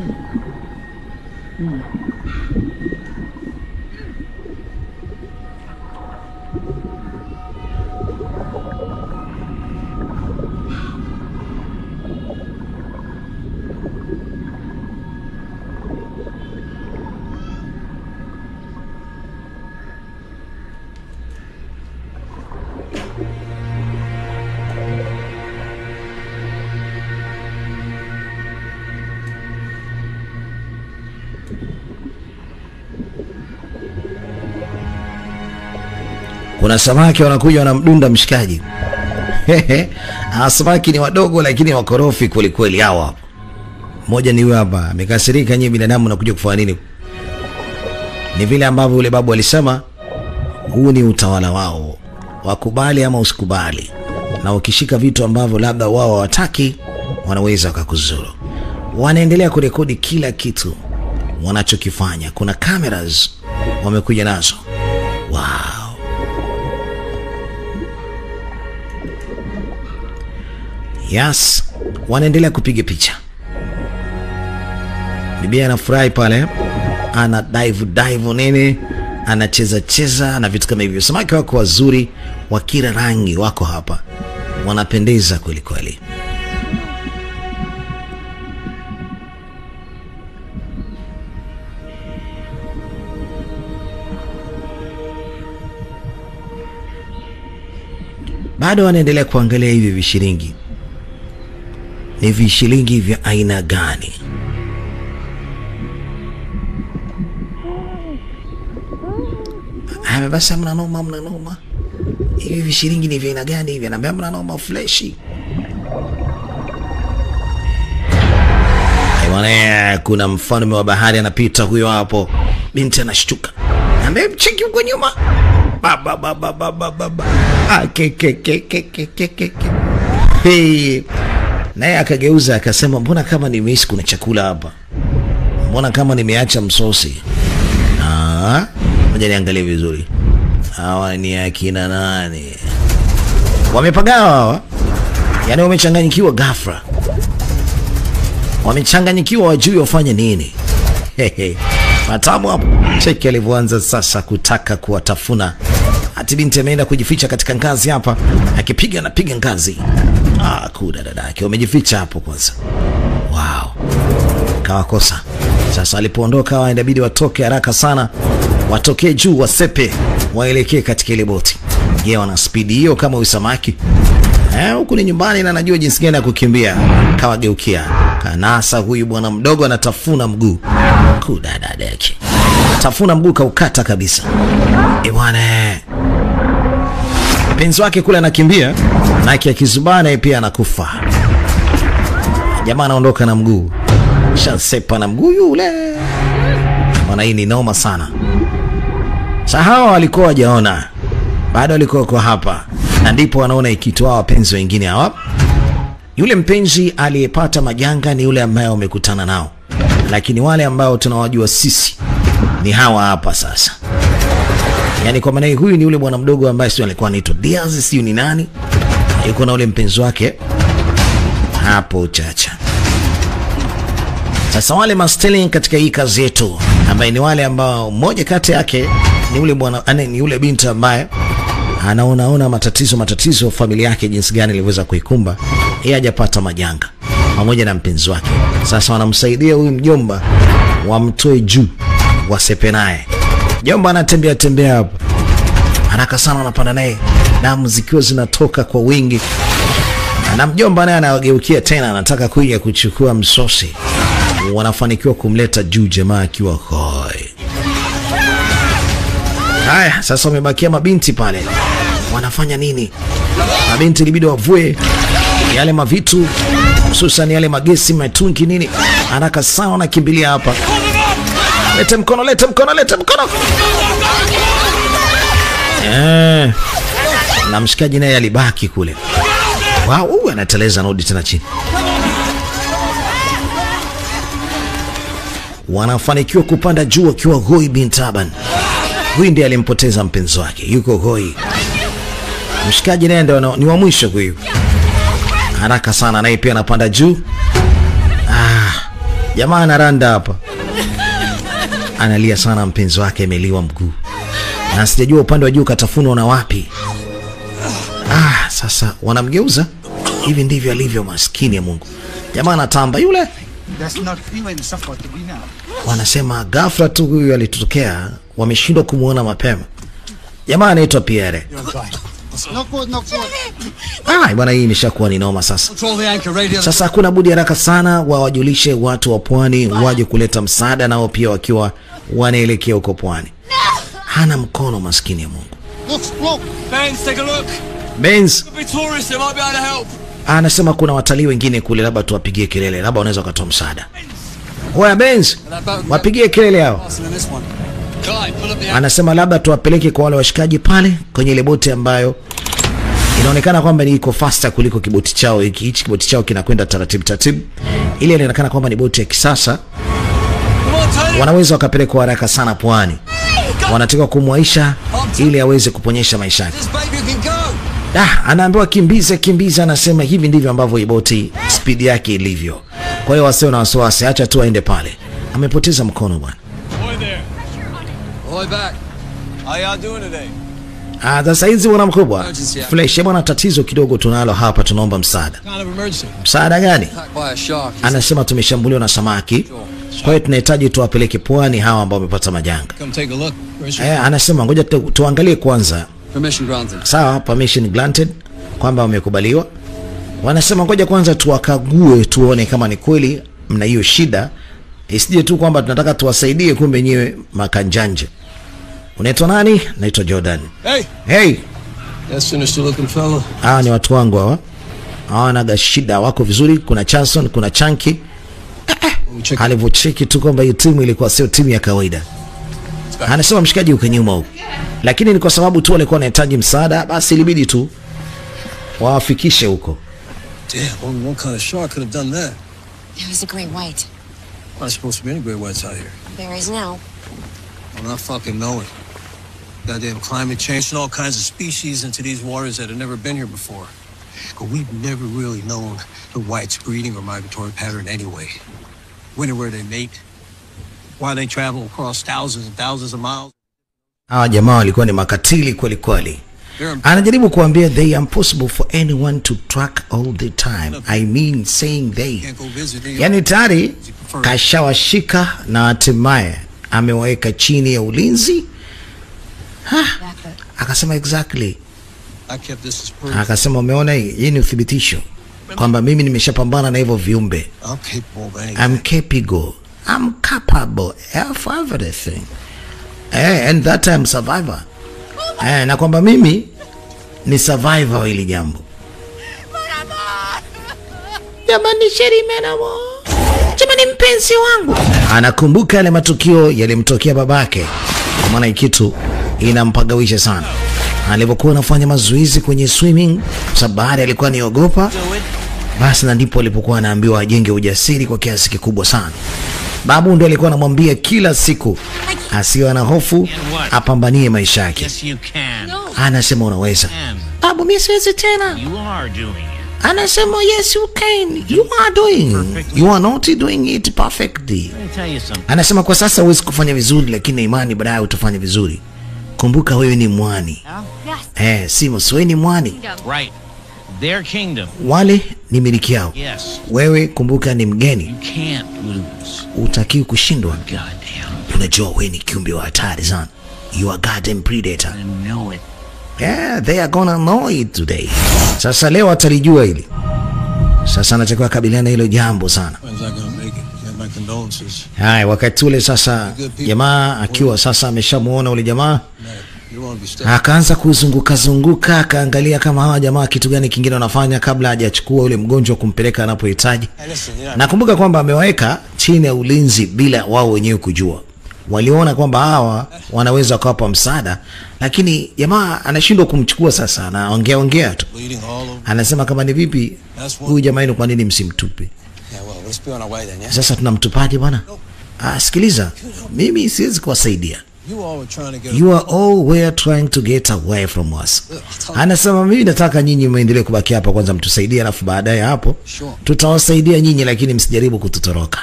[SPEAKER 1] Kuna samaki wanakuja wanamdunda mshikaji. Samaki ni wadogo lakini wakorofi kweli kweli hao hapo. Mmoja ni huyu hapa, amekasirika, nyinyi binadamu nakuja kufanya nini? Ni vile ambavyo yule babu alisema, huu ni utawala wao. Wakubali ama usikubali. Na ukishika vitu ambavyo labda wao hawataki, wanaweza wakakuzuru. Wanaendelea kurekodi kila kitu wanachokifanya. Kuna cameras wamekuja nazo. Wow. Yes, wanaendelea kupiga picha. Bibi anafurahi pale, ana dive nini, anacheza na vitu kama hivyo. Samaki wako wazuri, wa kila rangi wako hapa. Wanapendeza kweli kweli. Bado wanaendelea kuangalia hivi vishilingi. Ni vishilingi vya aina gani? Basi mna noma. Hivi vishilingi ni vya aina gani hivi? Anaambia mna noma fleshi. Bwana, kuna mfalme wa bahari anapita huyo hapo. Binti anashtuka. Anaambia cheki huko nyuma. Baba. Hey. Naye akageuza akasema, mbona kama nimeishi kuna chakula hapa? Mbona kama nimeacha msosi? Ngoja niangalie vizuri. Hawa ni akina nani? Wamepagawa hawa. Yaani wamechanganyikiwa ghafla. Wamechanganyikiwa wajui wafanye nini. Matamu hapo. Cheki alivyoanza sasa kutaka kuwatafuna. Ati binti ameenda kujificha katika ngazi hapa, akipiga na piga ngazi. Kuda dadake wamejificha hapo kwanza. Wow. Kawakosa. Sasa alipoondoka inabidi watoke haraka sana. Watokee juu wasepe, waelekee katika ile boti. Yeye wana speed hiyo kama usamaki. Huku ni nyumbani na anajua jinsi gani ya kukimbia. Kawageukia. Kanasa huyu bwana mdogo anatafuna mguu. Kuda dadake. Tafuna mguu kaukata kabisa. Bwana. Mpenzi wake kule anakimbia, na akizubana pia anakufa. Jamaa anaondoka na mguu. Shasepa na mguu yule. Bwana, hii ni noma sana. Hawa walikuwa wajaona. Bado walikuwa kwa hapa. Na ndipo wanaona ikitoa wapenzi wengine hawa. Yule mpenzi aliyepata majanga ni yule ambaye wamekutana nao. Lakini wale ambao tunawajua sisi ni hawa hapa sasa. Yaani kwa maana huyu ni yule bwana mdogo ambaye sio alikuwa anaitwa Diaz, sio ni nani? Yuko na yule mpenzi wake hapo chacha. Sasa wale masteling katika hii kazi yetu ambaye ni wale ambao mmoja kati yake ni yule bwana ni yule binti ambaye anaona matatizo familia yake jinsi gani iliweza kuikumba. Yeye hajapata majanga pamoja na mpenzi wake. Sasa wanamsaidia huyu mjomba wamtoe juu, wasepe naye. Jomba anatembea hapo. Haraka sana anapanda naye. Damu zikiwa zinatoka kwa wingi. Na mjomba naye anawageukia tena, anataka kuja kuchukua msosi. Wanafanikiwa kumleta juu jamaa akiwa hoi. Haya, sasa wamebakia mabinti pale. Wanafanya nini? Mabinti ilibidi wavue yale mavitu, hususan yale magesi, matungi nini. Haraka sana wanakimbilia hapa. Lete mkono. Na mshikaji naye alibaki kule. Wow, anateleza nodi tena chini. Wanafanikiwa kupanda juu wakiwa hoi bin taban. Huyu ndiye alimpoteza mpenzi wake. Yuko hoi. Mshikaji naye ndio ni wa mwisho huyu. Haraka sana naye pia anapanda juu. Jamaa anaranda hapa. Analia sana mpenzi wake ameliwa mguu. Na sijajua upande wa juu katafunwa na wapi. Sasa wanamgeuza. Hivi ndivyo alivyo maskini ya Mungu. Jamaa anatamba yule. Wanasema ghafla tu huyu alitokea, wameshindwa kumuona mapema. Jamaa anaitwa Pierre. Bwana, hii imeshakuwa ni noma sasa. Sasa hakuna budi haraka sana wawajulishe watu wa pwani waje kuleta msaada, nao pia wakiwa wanaelekea huko pwani. Hana mkono maskini ya Mungu.
[SPEAKER 6] Benz, take a look.
[SPEAKER 1] Benz.
[SPEAKER 6] Could be tourists, they might be able to help.
[SPEAKER 1] Anasema kuna watalii wengine kule, labda tuwapigie kelele, labda wanaweza wakatoa msaada. Oya Benz, wapigie kelele hao. Anasema labda tuwapeleke kwa wale washikaji pale kwenye ile boti ambayo inaonekana kwamba ni iko faster kuliko kiboti chao. Hichi kiboti chao kinakwenda taratibu. Ile inaonekana kwamba ni boti ya kisasa. Wanaweza wakapeleka haraka sana pwani. Wanataka kumwaisha ili aweze kuponyesha maisha yake. Anaambiwa kimbiza, anasema hivi ndivyo ambavyo hii boti speed yake ilivyo. Kwa hiyo wasio na wasiwasi, acha tu aende pale. Amepoteza mkono bwana. Sasa hizi bwana mkubwa. Flash bwana, tatizo kidogo tunalo hapa, tunaomba msaada. Msaada gani? Anasema tumeshambuliwa na samaki. Kwa hiyo tunahitaji tuwapeleke pwani hawa ambao wamepata majanga. Anasema ngoja tuangalie kwanza. Sawa, permission granted. kwamba wamekubaliwa. Wanasema ngoja kwanza tuwakague tuone kama ni kweli mna hiyo shida. Isije tu kwamba tunataka tuwasaidie kumbe nyewe makanjanje. Unaitwa nani? Naitwa Jordan.
[SPEAKER 6] Hey!
[SPEAKER 1] Hey!
[SPEAKER 6] That's sinister looking fella.
[SPEAKER 1] Hawa ni watu wangu hawa. Hawana shida, wako vizuri. Kuna Chanson, kuna Chunky. Alivyocheki tu kwamba hiyo timu ilikuwa sio timu ya kawaida. Anasema mshikaji uko nyuma huko. Lakini ni kwa sababu tu walikuwa wanahitaji msaada, basi ilibidi tu wawafikishe huko.
[SPEAKER 6] Damn, only one kind of shark could have done that.
[SPEAKER 5] It was a great white.
[SPEAKER 6] Not supposed to be any great whites out here.
[SPEAKER 5] There is now.
[SPEAKER 6] I'm not fucking knowing. Goddamn climate change and all kinds of species into these waters that have never been here before. But we've never really known the whites' breeding or migratory pattern anyway. When and where they mate. Why they travel across thousands and thousands of miles.
[SPEAKER 1] Hawa jamaa walikuwa ni makatili kweli kweli. Anajaribu kuambia they are impossible for anyone to track all the time. I mean saying they. Yani tayari kashawashika na hatimaye amewaweka chini ya ulinzi. Akasema exactly. Akasema umeona hii ni uthibitisho kwamba mimi nimeshapambana na hivyo viumbe. I'm capable of everything. And that I'm survivor. Na kwamba mimi ni survivor hili jambo. Jamani Sherimena mo. Jamani mpenzi wangu. Anakumbuka yale matukio yalimtokea babake. Kwa maana kitu inampagawisha sana. Alipokuwa anafanya mazoezi kwenye swimming, sababu alikuwa niogopa. Basi na ndipo alipokuwa anaambiwa ajenge ujasiri kwa kiasi kikubwa sana. Babu ndo alikuwa anamwambia kila siku asiwe na hofu, apambanie maisha yake. Anasema unaweza. Babu mimi siwezi tena. Anasema yes you can. You are doing. You are not doing it perfectly. Anasema kwa sasa huwezi kufanya vizuri lakini imani baadaye utafanya vizuri. Kumbuka wewe ni mwani. Simos wewe ni mwani.
[SPEAKER 7] Right. Their kingdom.
[SPEAKER 1] Wale ni miliki yao.
[SPEAKER 7] Yes.
[SPEAKER 1] Wewe kumbuka ni mgeni.
[SPEAKER 7] You can't lose.
[SPEAKER 1] Utakiwa kushindwa.
[SPEAKER 7] Goddamn.
[SPEAKER 1] Unajua wewe ni kiumbe wa hatari sana. You are goddamn predator.
[SPEAKER 7] I know it.
[SPEAKER 1] Yeah, they are gonna know it today. Sasa leo atalijua hili. Sasa anatakiwa kabiliana hilo jambo sana. Hai, wakati ule sasa jamaa akiwa sasa ameshamuona ule jamaa akaanza kuzunguka akaangalia kama hawa jamaa kitu gani kingine wanafanya kabla hajachukua ule mgonjwa kumpeleka anapohitaji. Nakumbuka kwamba amewaweka chini ya ulinzi bila wao wenyewe kujua. Waliona kwamba hawa wanaweza kuwapa msaada lakini jamaa anashindwa kumchukua sasa, anaongea tu. Anasema kama ni vipi huyu jamaa yenu kwa nini msimtupe? Sasa tunamtupaje bwana? Sikiliza, mimi siwezi kuwasaidia. You are all were trying to get away from us. Anasema mimi nataka nyinyi muendelee kubaki hapa kwanza mtusaidie alafu baadaye hapo tutawasaidia nyinyi lakini msijaribu kututoroka.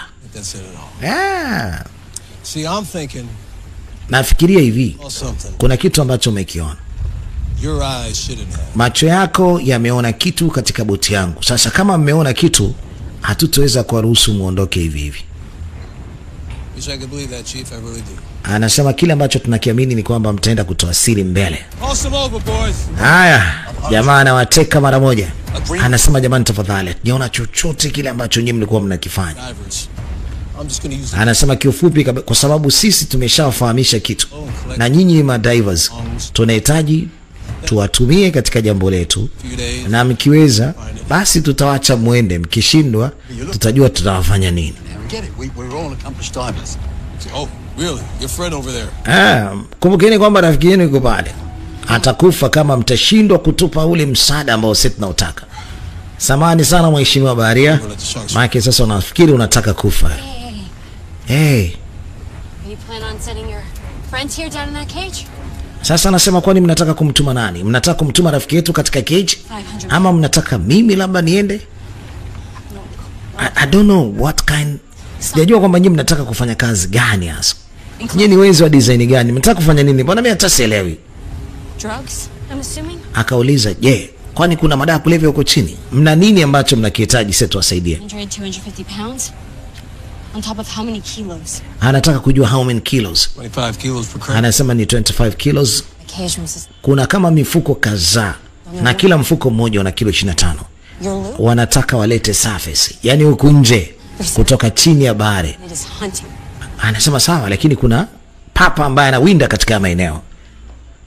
[SPEAKER 6] See, I'm thinking.
[SPEAKER 1] Nafikiria hivi. Kuna kitu ambacho umekiona.
[SPEAKER 6] Your eyes shouldn't have.
[SPEAKER 1] Macho yako yameona kitu katika boti yangu. Sasa kama mmeona kitu, hatutoweza kuwaruhusu muondoke hivi hivi.
[SPEAKER 6] Wish I could believe that, Chief. I really do.
[SPEAKER 1] Anasema kile ambacho tunakiamini ni kwamba mtaenda kutoa siri mbele.
[SPEAKER 6] Awesome over, boys.
[SPEAKER 1] Haya, jamaa anawateka mara moja. Anasema jamani tafadhali, niona chochote kile ambacho nyinyi mlikuwa mnakifanya. Anasema kiufupi kwa sababu sisi tumeshawafahamisha kitu na nyinyi madivers tunahitaji tuwatumie katika jambo letu, na mkiweza basi tutawacha muende, mkishindwa tutajua tutawafanya nini.
[SPEAKER 6] Oh, really? Your friend over there.
[SPEAKER 1] Kumbukeni kwamba rafiki yenu yuko pale. Atakufa kama mtashindwa kutupa ule msaada ambao sisi tunautaka. Samahani sana mheshimiwa baharia. Maana sasa unafikiri unataka kufa. Hey.
[SPEAKER 5] You plan on setting your friends here down in that cage?
[SPEAKER 1] Sasa anasema kwani mnataka kumtuma nani? Mnataka kumtuma rafiki yetu katika cage? Ama mnataka mimi labda niende? I don't know what kind. Sijajua kwamba nyinyi mnataka kufanya kazi gani hasa. Nyinyi ni wezi wa design gani? Mnataka kufanya nini? Mbona mimi hata sielewi.
[SPEAKER 5] Drugs, I'm assuming?
[SPEAKER 1] Akauliza, "Je, kwani kuna madawa kulevya huko chini? Mna nini ambacho mnakihitaji sisi tuwasaidie?"
[SPEAKER 5] 250 pounds? On top of how many kilos?
[SPEAKER 1] Anataka kujua how many kilos.
[SPEAKER 6] 25 kilos per crate.
[SPEAKER 1] Anasema ni 25 kilos. Kuna kama mifuko kadhaa na kila mfuko mmoja una kilo 25.
[SPEAKER 5] Your loot?
[SPEAKER 1] Wanataka walete surface, yani huku nje kutoka chini ya bahari.
[SPEAKER 5] It is hunting.
[SPEAKER 1] Anasema sawa, lakini kuna papa ambaye anawinda katika maeneo.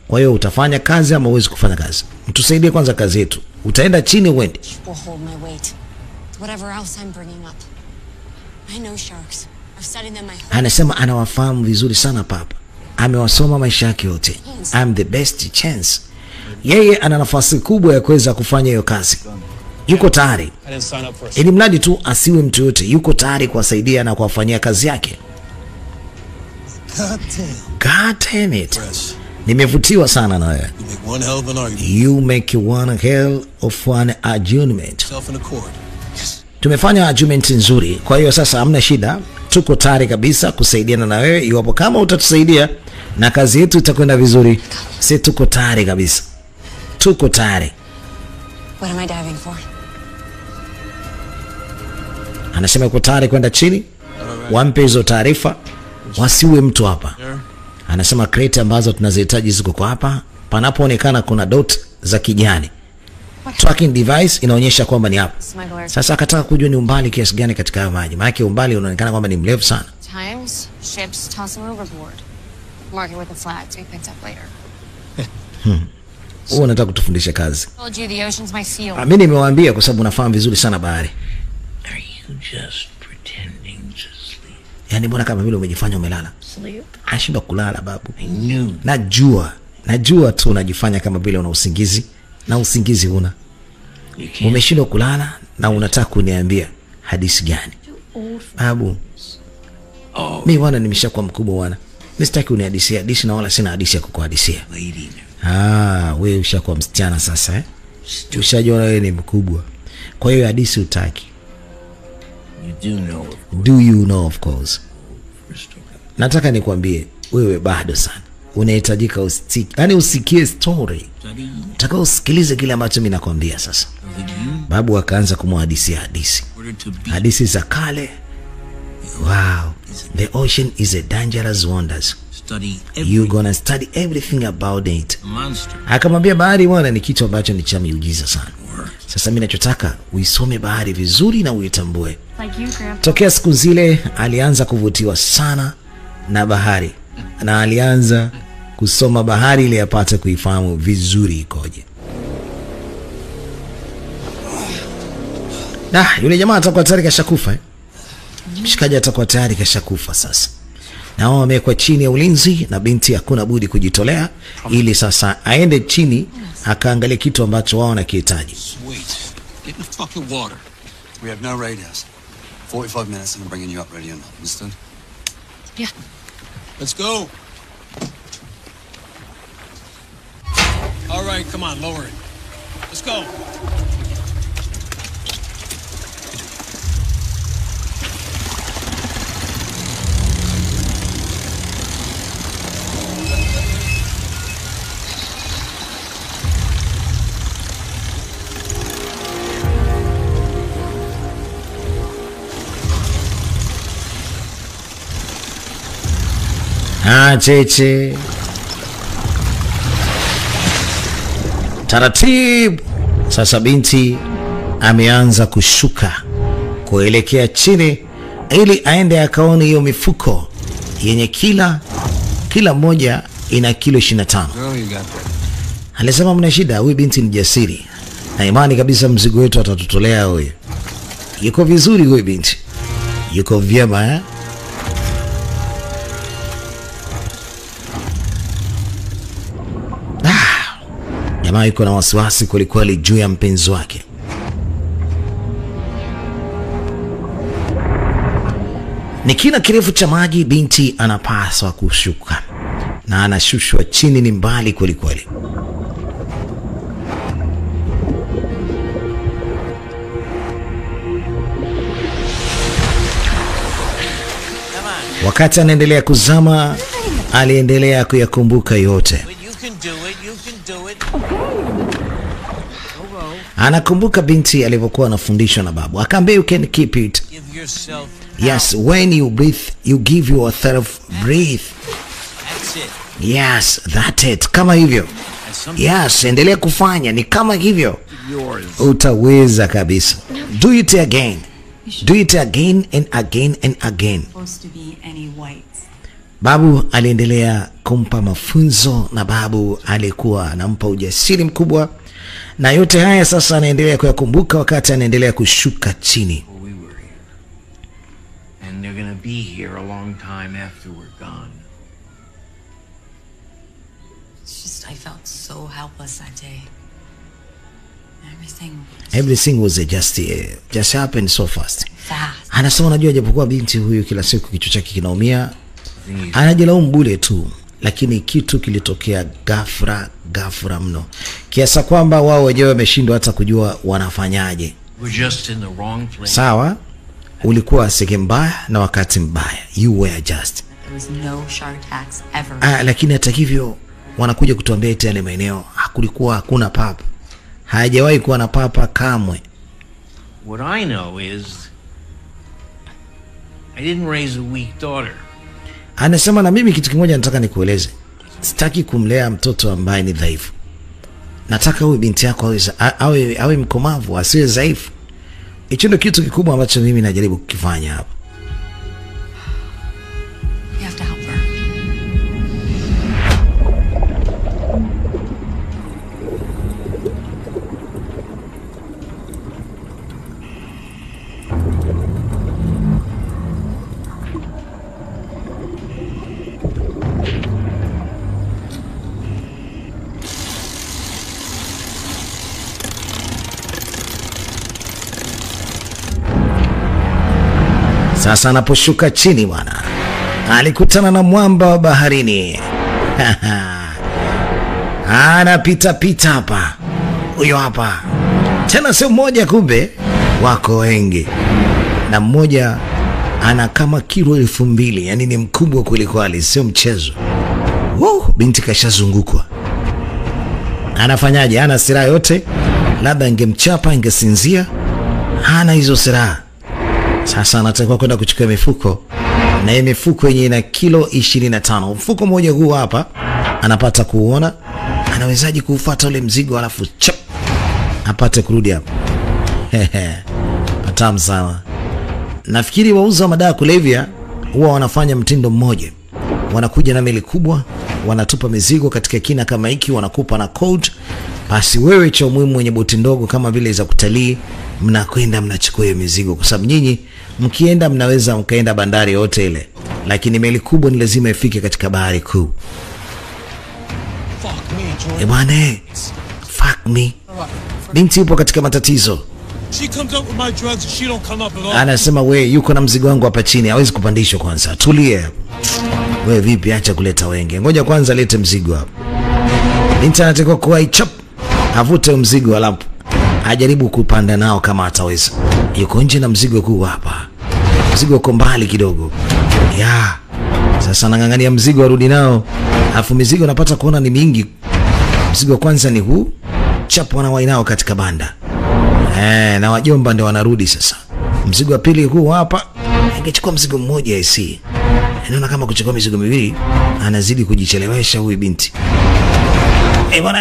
[SPEAKER 1] Kwa hiyo utafanya kazi ama uwezi kufanya kazi? Mtusaidie kwanza kazi yetu. Utaenda chini uende.
[SPEAKER 5] Will hold my weight. Whatever else I'm bringing up. I know sharks. I've studied them my whole
[SPEAKER 1] Anasema anawafahamu vizuri sana papa. Amewasoma maisha yake yote. I'm the best chance. Yeye ana nafasi kubwa ya kuweza kufanya hiyo kazi. Yuko tayari.
[SPEAKER 6] I didn't sign up for
[SPEAKER 1] Ili mradi tu asiwe mtu yote, yuko tayari kuwasaidia na kuwafanyia kazi yake. God damn it. Nimevutiwa sana na wewe.
[SPEAKER 6] You make one hell of an argument.
[SPEAKER 1] You make one hell of an argument.
[SPEAKER 6] Self in accord.
[SPEAKER 1] Tumefanya argument nzuri, kwa hiyo sasa hamna shida. Tuko tayari kabisa kusaidiana na wewe iwapo kama utatusaidia na kazi yetu itakwenda vizuri. Sisi tuko tayari kabisa. Tuko tayari.
[SPEAKER 5] What am I diving for?
[SPEAKER 1] Anasema yuko tayari kwenda chini. Wampe hizo taarifa. Wasiwe mtu hapa. Anasema crate ambazo tunazihitaji ziko kwa hapa. Panapoonekana kuna dot za kijani. Tracking device inaonyesha kwamba ni hapa.
[SPEAKER 2] Smugglers.
[SPEAKER 1] Sasa akataka kujua ni umbali kiasi gani katika hayo maji. Maana umbali unaonekana kwamba ni mrefu sana.
[SPEAKER 2] Times, ships toss them overboard. Mark it with a flag to be picked up later.
[SPEAKER 1] Wewe unataka kutufundisha kazi.
[SPEAKER 2] Told you the ocean's my seal.
[SPEAKER 1] Mimi nimewaambia kwa sababu unafahamu vizuri sana bahari.
[SPEAKER 7] Are you just pretending to sleep?
[SPEAKER 1] Yaani mbona kama vile umejifanya umelala?
[SPEAKER 7] Sleep?
[SPEAKER 1] Anashindwa kulala babu.
[SPEAKER 7] I knew.
[SPEAKER 1] Najua tu unajifanya kama vile una usingizi na usingizi huna.
[SPEAKER 7] You can't.
[SPEAKER 1] Umeshindwa kulala na unataka kuniambia hadithi gani? Babu,
[SPEAKER 7] Oh,
[SPEAKER 1] mimi bwana nimeshakuwa mkubwa bwana. Mimi sitaki unihadithie hadithi na wala sina hadithi ya kukuhadithia.
[SPEAKER 7] lady.
[SPEAKER 1] Wewe ushakuwa msichana sasa eh? Ushajiona wewe ni mkubwa. Kwa hiyo hadithi utaki.
[SPEAKER 7] You do know.
[SPEAKER 1] Do you know of course.
[SPEAKER 7] First of all.
[SPEAKER 1] Nataka nikwambie wewe bado sana. Unahitajika usikie story.
[SPEAKER 7] Study
[SPEAKER 1] Nataka usikilize kile ambacho mimi nakwambia sasa.
[SPEAKER 7] that you
[SPEAKER 1] Babu akaanza kumhadithia hadithi.
[SPEAKER 7] ordered to be.
[SPEAKER 1] Hadithi za kale. Wow. The ocean is a dangerous wonders.
[SPEAKER 7] Study every
[SPEAKER 1] You gonna study everything about it.
[SPEAKER 7] monster.
[SPEAKER 1] Akamwambia bahari bwana ni kitu ambacho ni cha miujiza sana. Sasa mimi nachotaka uisome bahari vizuri na uitambue.
[SPEAKER 2] Like you, Grandpa.
[SPEAKER 1] Tokea siku zile alianza kuvutiwa sana na bahari na alianza kusoma bahari ili apate kuifahamu vizuri ikoje. Yule jamaa atakuwa tayari kashakufa eh? Mshikaji atakuwa tayari kashakufa sasa. Na wao wamekuwa chini ya ulinzi na binti hakuna budi kujitolea ili sasa aende chini akaangalia kitu ambacho wao wanakihitaji.
[SPEAKER 6] Wait. Get in the fucking water.
[SPEAKER 4] We have no radios. 45 minutes and I'm bringing you up ready or not. Understood?
[SPEAKER 2] Yeah.
[SPEAKER 6] Let's go. All right, come on, lower it. Let's go.
[SPEAKER 1] Cheche. Taratibu. Sasa binti ameanza kushuka kuelekea chini ili aende akaone hiyo mifuko yenye kila moja ina kilo 25.
[SPEAKER 6] Girl, you got that.
[SPEAKER 1] Alisema mna shida, huyu binti ni jasiri. Na imani kabisa mzigo wetu atatutolea huyu. Yuko vizuri huyu binti. Yuko vyema eh? Jamaa yuko na wasiwasi kwelikweli juu ya mpenzi wake. Ni kina kirefu cha maji binti anapaswa kushuka. Na anashushwa chini ni mbali kwelikweli. Wakati anaendelea kuzama, aliendelea kuyakumbuka yote.
[SPEAKER 7] You can do it. You can do it.
[SPEAKER 1] Anakumbuka binti alivyokuwa anafundishwa na babu. Akaambia you can keep it.
[SPEAKER 7] Give yourself.
[SPEAKER 1] Yes, when you breathe, you give yourself breathe.
[SPEAKER 7] That's it.
[SPEAKER 1] Yes, that's it. Kama hivyo. Yes, endelea kufanya, ni kama hivyo. Utaweza kabisa. Do it again. Do it again and again and again. Babu aliendelea kumpa mafunzo na babu alikuwa anampa ujasiri mkubwa, na yote haya sasa anaendelea kuyakumbuka wakati anaendelea kushuka chini.
[SPEAKER 7] And they're going to be here a long time after we're gone.
[SPEAKER 5] It's just I felt so helpless that day.
[SPEAKER 1] Everything was just happened so fast. Anasema unajua, japokuwa binti huyu kila siku kichwa chake kinaumia, anajilaumu bure tu, lakini kitu kilitokea ghafla mno, kiasi kwamba wao wenyewe wameshindwa hata kujua wanafanyaje. Sawa, ulikuwa sehemu mbaya na wakati mbaya. You were just.
[SPEAKER 5] There was no shark attacks ever.
[SPEAKER 1] Lakini hata hivyo wanakuja kutuambia eti yale maeneo hakuna papa. Hajawahi kuwa na papa kamwe.
[SPEAKER 7] What I know is I didn't raise a weak daughter.
[SPEAKER 1] Anasema na mimi kitu kimoja nataka nikueleze. Sitaki kumlea mtoto ambaye ni dhaifu. Nataka huyu binti yako awe mkomavu, asiwe dhaifu. Hicho ndio kitu kikubwa ambacho mimi najaribu kukifanya hapa.
[SPEAKER 5] You have to help her.
[SPEAKER 1] Sasa anaposhuka chini bwana, alikutana na mwamba wa baharini. Anapita hapa. Huyo hapa. Tena sio mmoja, kumbe wako wengi. Na mmoja ana kama kilo 2000, yani ni mkubwa kweli, sio mchezo. Binti kashazungukwa. Anafanyaje? Ana silaha yote, labda ingemchapa ingesinzia. Hana hizo silaha. Sasa anatakiwa kwenda kuchukua mifuko, na hii mifuko yenye ina kilo 25. Mfuko mmoja huu hapa anapata kuona, anawezaje kuufuata ule mzigo alafu chap apate kurudi hapa. Patamu sana. Nafikiri wauza madawa kulevya huwa wanafanya mtindo mmoja. Wanakuja na meli kubwa, wanatupa mizigo katika kina kama hiki, wanakupa na code. Basi wewe cha muhimu mwenye boti ndogo kama vile za kutalii, mnakwenda mnachukua hiyo mizigo, kwa sababu nyinyi mkienda mnaweza mkaenda bandari yote ile, lakini meli kubwa ni lazima ifike katika bahari kuu. Bwana, fuck me. Binti yupo katika matatizo. Anasema we yuko na mzigo wangu hapa chini, hawezi kupandishwa kwanza. Tulie. We vipi, acha kuleta wenge. Ngoja kwanza lete mzigo hapa. Binti anatakiwa kuwa chop, avute mzigo alafu ajaribu kupanda nao kama ataweza. Yuko nje na mzigo huu hapa. Mzigo uko mbali kidogo. Sasa anang'ang'ania mzigo arudi nao. Alafu mzigo napata kuona ni mingi. Mzigo kwanza ni huu. Chapo wanawahi nao katika banda. Na wajomba ndio wanarudi sasa. Mzigo wa pili huu hapa. Angechukua mzigo mmoja AC. Naona kama kuchukua mizigo miwili anazidi kujichelewesha huyu binti. Bwana,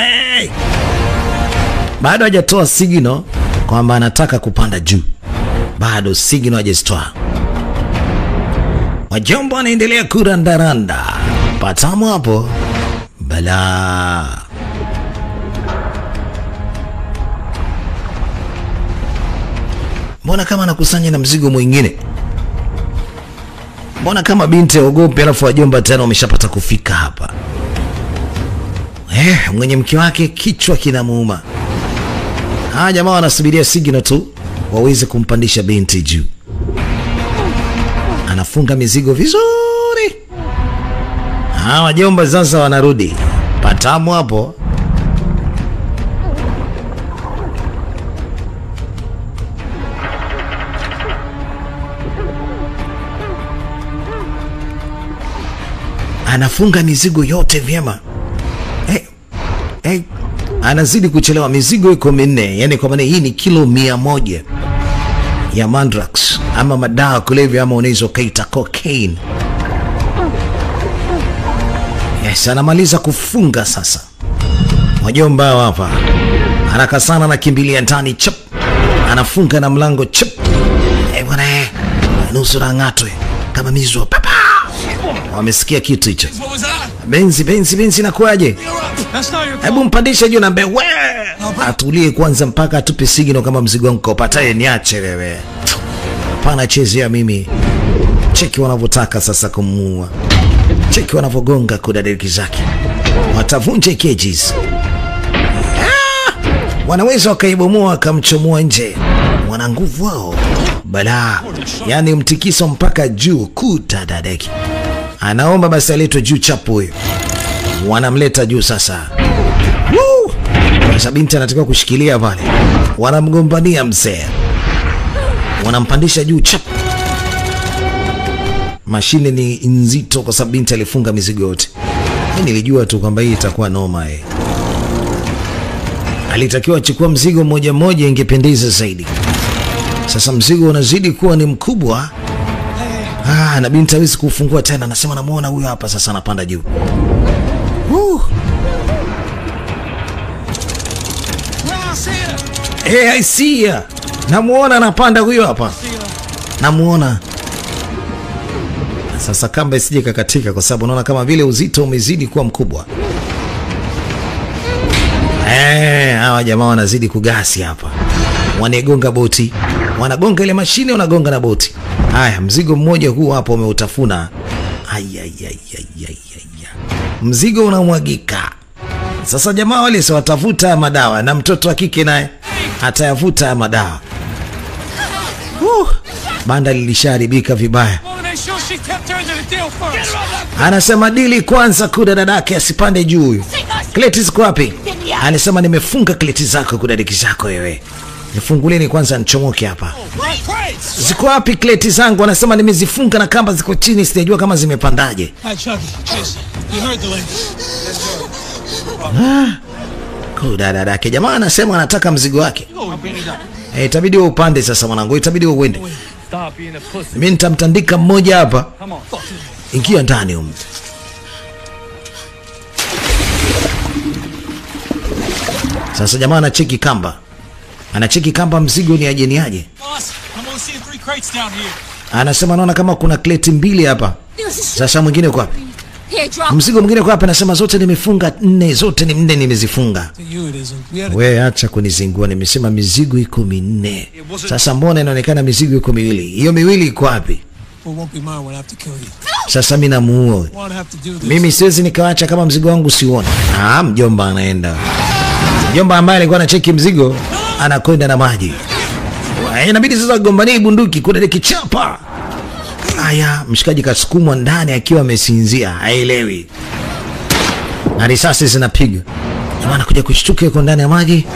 [SPEAKER 1] bado hajatoa signal kwamba anataka kupanda juu. Bado signal hajatoa. Wajomba wanaendelea kurandaranda. Patamu hapo. Bala. Mbona kama anakusanya na mzigo mwingine? Mbona kama binti ogopi, alafu wajomba tena wameshapata kufika hapa. Mwenye mke wake kichwa kinamuuma. Jamaa wanasubiria signal tu waweze kumpandisha binti juu. Anafunga mizigo vizuri. Wajomba sasa wanarudi. Patamu hapo. Anafunga mizigo yote vyema. Anazidi kuchelewa, mizigo iko 4. Yani kwa maana hii ni kilo 100 ya Mandrax ama madawa kulevya, ama unaweza kaita cocaine. Anamaliza kufunga sasa. Wajomba hapa. Haraka sana anakimbilia ndani chap. Anafunga na mlango chap. Bwana nusura ng'atwe kama mizwa papa. Wamesikia kitu hicho. Benzi inakuaje? Hebu mpandishe juu na mbe. Atulie kwanza mpaka atupe signal kama mzigo wangu upataye niache wewe. Hapana chezea mimi. Cheki wanavyotaka sasa kumuua. Cheki wanavyogonga kudadeki zake. Watavunja cages. Wanaweza wakaibomoa wakamchomoa nje. Wana nguvu wao. Bala. Yani mtikiso mpaka juu kudadeki. Anaomba basi aletwe juu chapu huyo. Wanamleta juu sasa. Woo! Sasa binti anatakiwa kushikilia pale. Wanamgombania mzee. Wanampandisha juu chapu. Mashine ni nzito kwa sababu binti alifunga mizigo yote. Mimi nilijua tu kwamba hii itakuwa noma Alitakiwa achukua mzigo mmoja mmoja ingependeza zaidi. Sasa mzigo unazidi kuwa ni mkubwa. Na binti hawezi kufungua tena. Anasema namuona huyo hapa sasa anapanda juu. I see ya. Namuona anapanda huyo hapa. Namuona. Sasa kamba isije kakatika kwa sababu unaona kama vile uzito umezidi kuwa mkubwa. Hawa jamaa wanazidi kugasi hapa. Wanagonga boti. Wanagonga ile mashine, wanagonga na boti. Haya, mzigo mmoja huu hapo umeutafuna. Mzigo unamwagika. Sasa jamaa wale si watafuta madawa na mtoto wa kike naye atayavuta madawa. Banda lilisharibika vibaya. Anasema dili kwanza kuda dadake asipande juu huyu. Kleti ziko wapi? Anasema nimefunga kleti zako kudadiki zako wewe. Nifunguleni kwanza nichomoke hapa. Ziko wapi kleti zangu? Anasema nimezifunga na kamba ziko chini, sijajua kama zimepandaje. Kuda dadake. Jamaa anasema anataka mzigo wake. Itabidi wewe upande sasa mwanangu, itabidi wewe uende. Mimi nitamtandika mmoja hapa. Ingia ndani huko. Sasa jamaa anacheki kamba. Anacheki kamba mzigo ni aje. Anasema naona kama kuna kleti mbili hapa. Sasa mwingine uko wapi? Mzigo mwingine uko wapi? Anasema zote nimefunga 4, zote ni 4 nimezifunga. Wewe acha kunizingua, nimesema mizigo iko 4. Sasa mbona inaonekana mizigo iko 2? Hiyo 2 iko wapi? Sasa mimi namuua. Mimi siwezi nikaacha kama mzigo wangu siuone. Mjomba anaenda. Mjomba ambaye alikuwa anacheki mzigo anakwenda na maji. Inabidi sasa gombanie bunduki kudadeki kichapa. Haya, mshikaji kasukumwa ndani akiwa amesinzia, haelewi. Na risasi zinapiga. Jamaa anakuja kushtuka yuko ndani ya maji.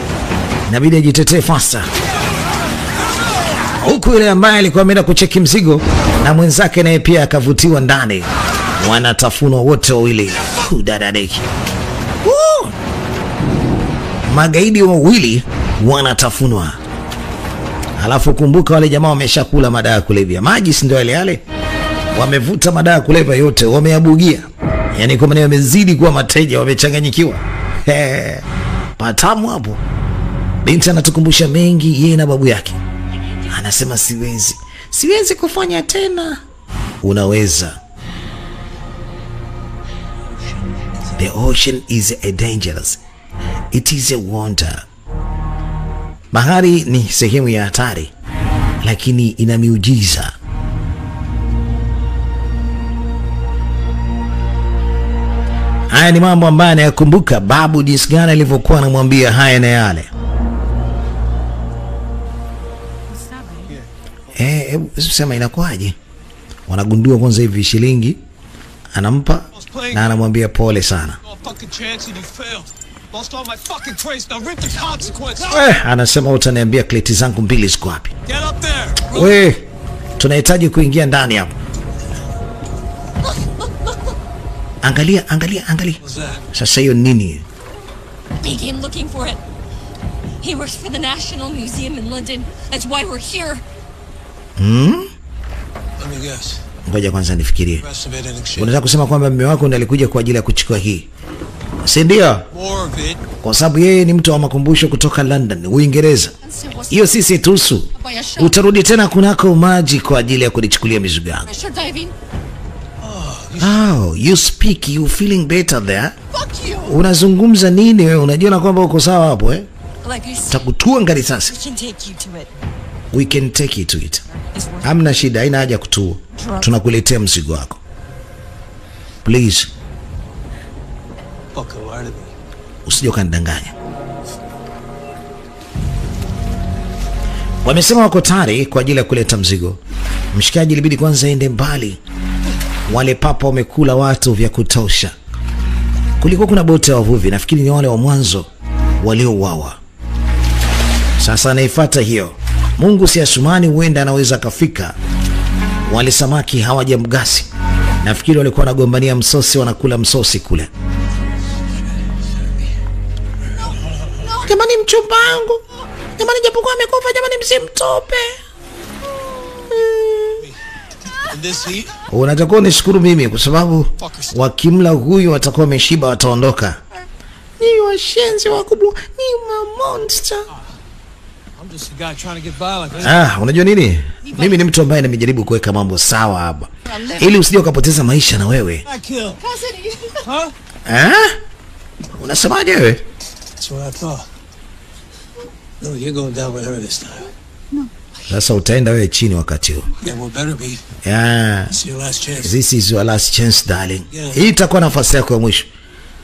[SPEAKER 1] Inabidi ajitetee faster. Huku yule ambaye alikuwa ameenda kucheki mzigo na mwenzake naye pia akavutiwa ndani. Wanatafunwa wote wawili. Kudadadeki. Magaidi wawili wanatafunwa. Alafu kumbuka wale jamaa wameshakula madawa ya kulevya. Maji si ndio yale? Wamevuta madawa ya kulevya yote, wameabugia. Yaani kwa maana wamezidi kuwa mateja, wamechanganyikiwa. Patamu hapo. Binti anatukumbusha mengi yeye na babu yake. Anasema siwezi kufanya tena. Unaweza. The ocean is a dangerous. It is a wonder. Bahari ni sehemu ya hatari, lakini ina miujiza. Haya ni mambo ambayo anayakumbuka babu jinsi gani alivyokuwa anamwambia haya na yale. Sema inakuaje? Wanagundua kwanza hivi shilingi anampa na anamwambia pole sana. Anasema utaniambia kleti zangu 2 ziko wapi? Tunahitaji kuingia ndani hapo. Angalia. Sasa hiyo nini?
[SPEAKER 5] He came looking for it. He works for the National Museum in London. That's why we're here.
[SPEAKER 6] Let me guess.
[SPEAKER 1] Ngoja kwanza nifikirie. Unataka kusema kwamba mume wako ndiye alikuja kwa ajili ya kuchukua hii? si ndio?
[SPEAKER 6] More of it.
[SPEAKER 1] Kwa sababu yeye ni mtu wa makumbusho kutoka London, Uingereza. Hiyo sisi tusu. Utarudi tena kunako maji kwa ajili ya kunichukulia mizigo yangu.
[SPEAKER 5] Diving.
[SPEAKER 1] Oh, you speak, you feeling better there?
[SPEAKER 5] Fuck you.
[SPEAKER 1] Unazungumza nini wewe? Unajiona kwamba uko sawa hapo eh?
[SPEAKER 5] Like I said,
[SPEAKER 1] Takutua ngari sasa.
[SPEAKER 5] we can take you to it.
[SPEAKER 1] We can take you to it.
[SPEAKER 5] It's worth
[SPEAKER 1] Hamna shida, haina haja kutua. Tunakuletea mzigo wako. Please,
[SPEAKER 6] Fucking lie to me.
[SPEAKER 1] usije ukanidanganya. Wamesema wako tayari kwa ajili ya kuleta mzigo. Mshikaji ilibidi kwanza aende mbali. Wale papa wamekula watu vya kutosha. Kulikuwa kuna boti ya wavuvi, nafikiri ni wale wa mwanzo waliouawa. Sasa anaifuata hiyo. Mungu si Asumani, huenda anaweza kafika. Wale samaki hawajamgasi. Nafikiri walikuwa wanagombania msosi, wanakula msosi kule. Jamani mchumba wangu. Jamani japokuwa amekufa, jamani msimtope.
[SPEAKER 6] In this heat?
[SPEAKER 1] Unatakiwa nishukuru mimi kwa sababu wakimla huyu watakuwa wameshiba, wataondoka. Ni washenzi wakubwa, ni ma monster.
[SPEAKER 6] I'm just a guy trying to get by like
[SPEAKER 1] Unajua nini? Mimi ni mtu ambaye nimejaribu kuweka mambo sawa hapa. Ili usije ukapoteza maisha na wewe.
[SPEAKER 6] I kill. Huh?
[SPEAKER 1] Unasemaje wewe?
[SPEAKER 6] That's what I thought. No, you're going down with her this time.
[SPEAKER 1] Sasa utaenda wewe chini wakati huu.
[SPEAKER 6] Yeah, well, better be. It's your last chance.
[SPEAKER 1] This is your last chance darling. Hii itakuwa nafasi yako ya mwisho.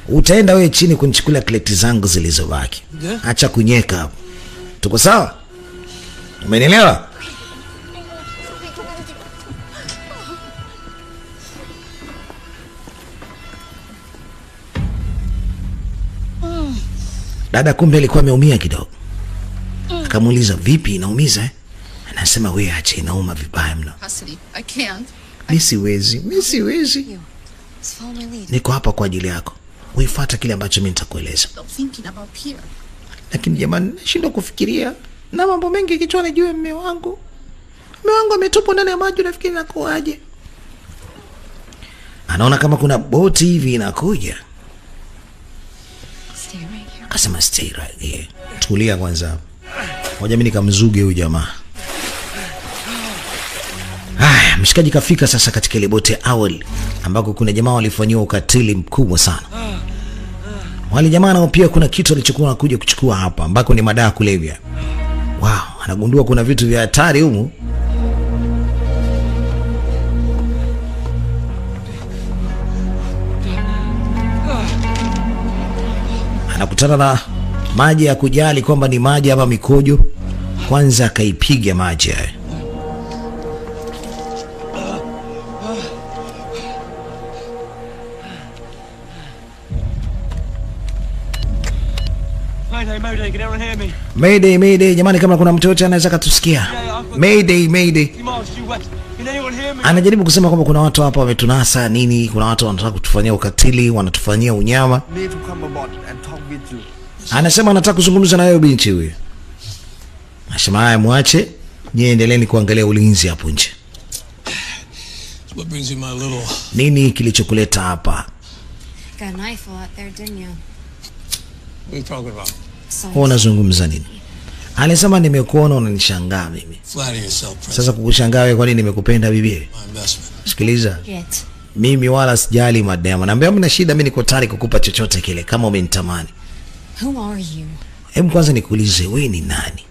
[SPEAKER 1] Utaenda wewe chini kunichukulia kleti zangu zilizobaki. Acha kunyeka hapo. Tuko sawa? Umenielewa? Dada kumbe alikuwa ameumia kidogo. Akamuuliza vipi, inaumiza eh? Anasema wewe acha, inauma vibaya mno.
[SPEAKER 2] I can't.
[SPEAKER 1] Mimi siwezi.
[SPEAKER 2] Follow my lead.
[SPEAKER 1] Niko hapa kwa ajili yako. Uifuata kile ambacho mimi nitakueleza.
[SPEAKER 2] Stop thinking about Pierre.
[SPEAKER 1] Lakini jamani, nashindwa kufikiria na mambo mengi kichwani juu ya mume wangu. Mume wangu ametupwa ndani ya maji, nafikiri nakuaje? Anaona kama kuna boti hivi inakuja.
[SPEAKER 2] Stay right here.
[SPEAKER 1] Akasema stay right here. Tulia kwanza. Ngoja mimi nikamzuge huyu jamaa. Mshikaji kafika sasa katika ile boti ya awali ambako kuna jamaa walifanywa ukatili mkubwa sana. Wale jamaa nao pia kuna kitu alichokuwa anakuja kuchukua hapa ambako ni madawa kulevya. Wow, anagundua kuna vitu vya hatari humu. Anakutana na maji ya kujali kwamba ni maji ama mikojo. Kwanza akaipiga maji haya. Mayday, jamani kama kuna mtu yote anaweza katusikia. Mayday. Anajaribu kusema kwamba kuna watu hapa wametunasa nini, kuna watu wanataka kutufanyia ukatili, wanatufanyia unyama. Anasema anataka kuzungumza na wewe binti huyu. Anasema haya muache, nyie endeleeni kuangalia ulinzi hapo nje.
[SPEAKER 6] What brings you my little...
[SPEAKER 1] Nini kilichokuleta hapa?
[SPEAKER 2] Got a knife out there, didn't you?
[SPEAKER 6] What are you talking about?
[SPEAKER 1] Unazungumza nini? Alisema nimekuona unanishangaa mimi.
[SPEAKER 6] Flatter yourself, Prince.
[SPEAKER 1] Sasa kukushangaa wewe, kwa nini nimekupenda bibi?
[SPEAKER 6] My investment.
[SPEAKER 1] Sikiliza.
[SPEAKER 2] Get.
[SPEAKER 1] Mimi wala sijali madama. Naambia mimi na shida, mimi niko tayari kukupa chochote kile kama umenitamani.
[SPEAKER 2] Who are you?
[SPEAKER 1] Hebu kwanza nikuulize, wewe ni nani?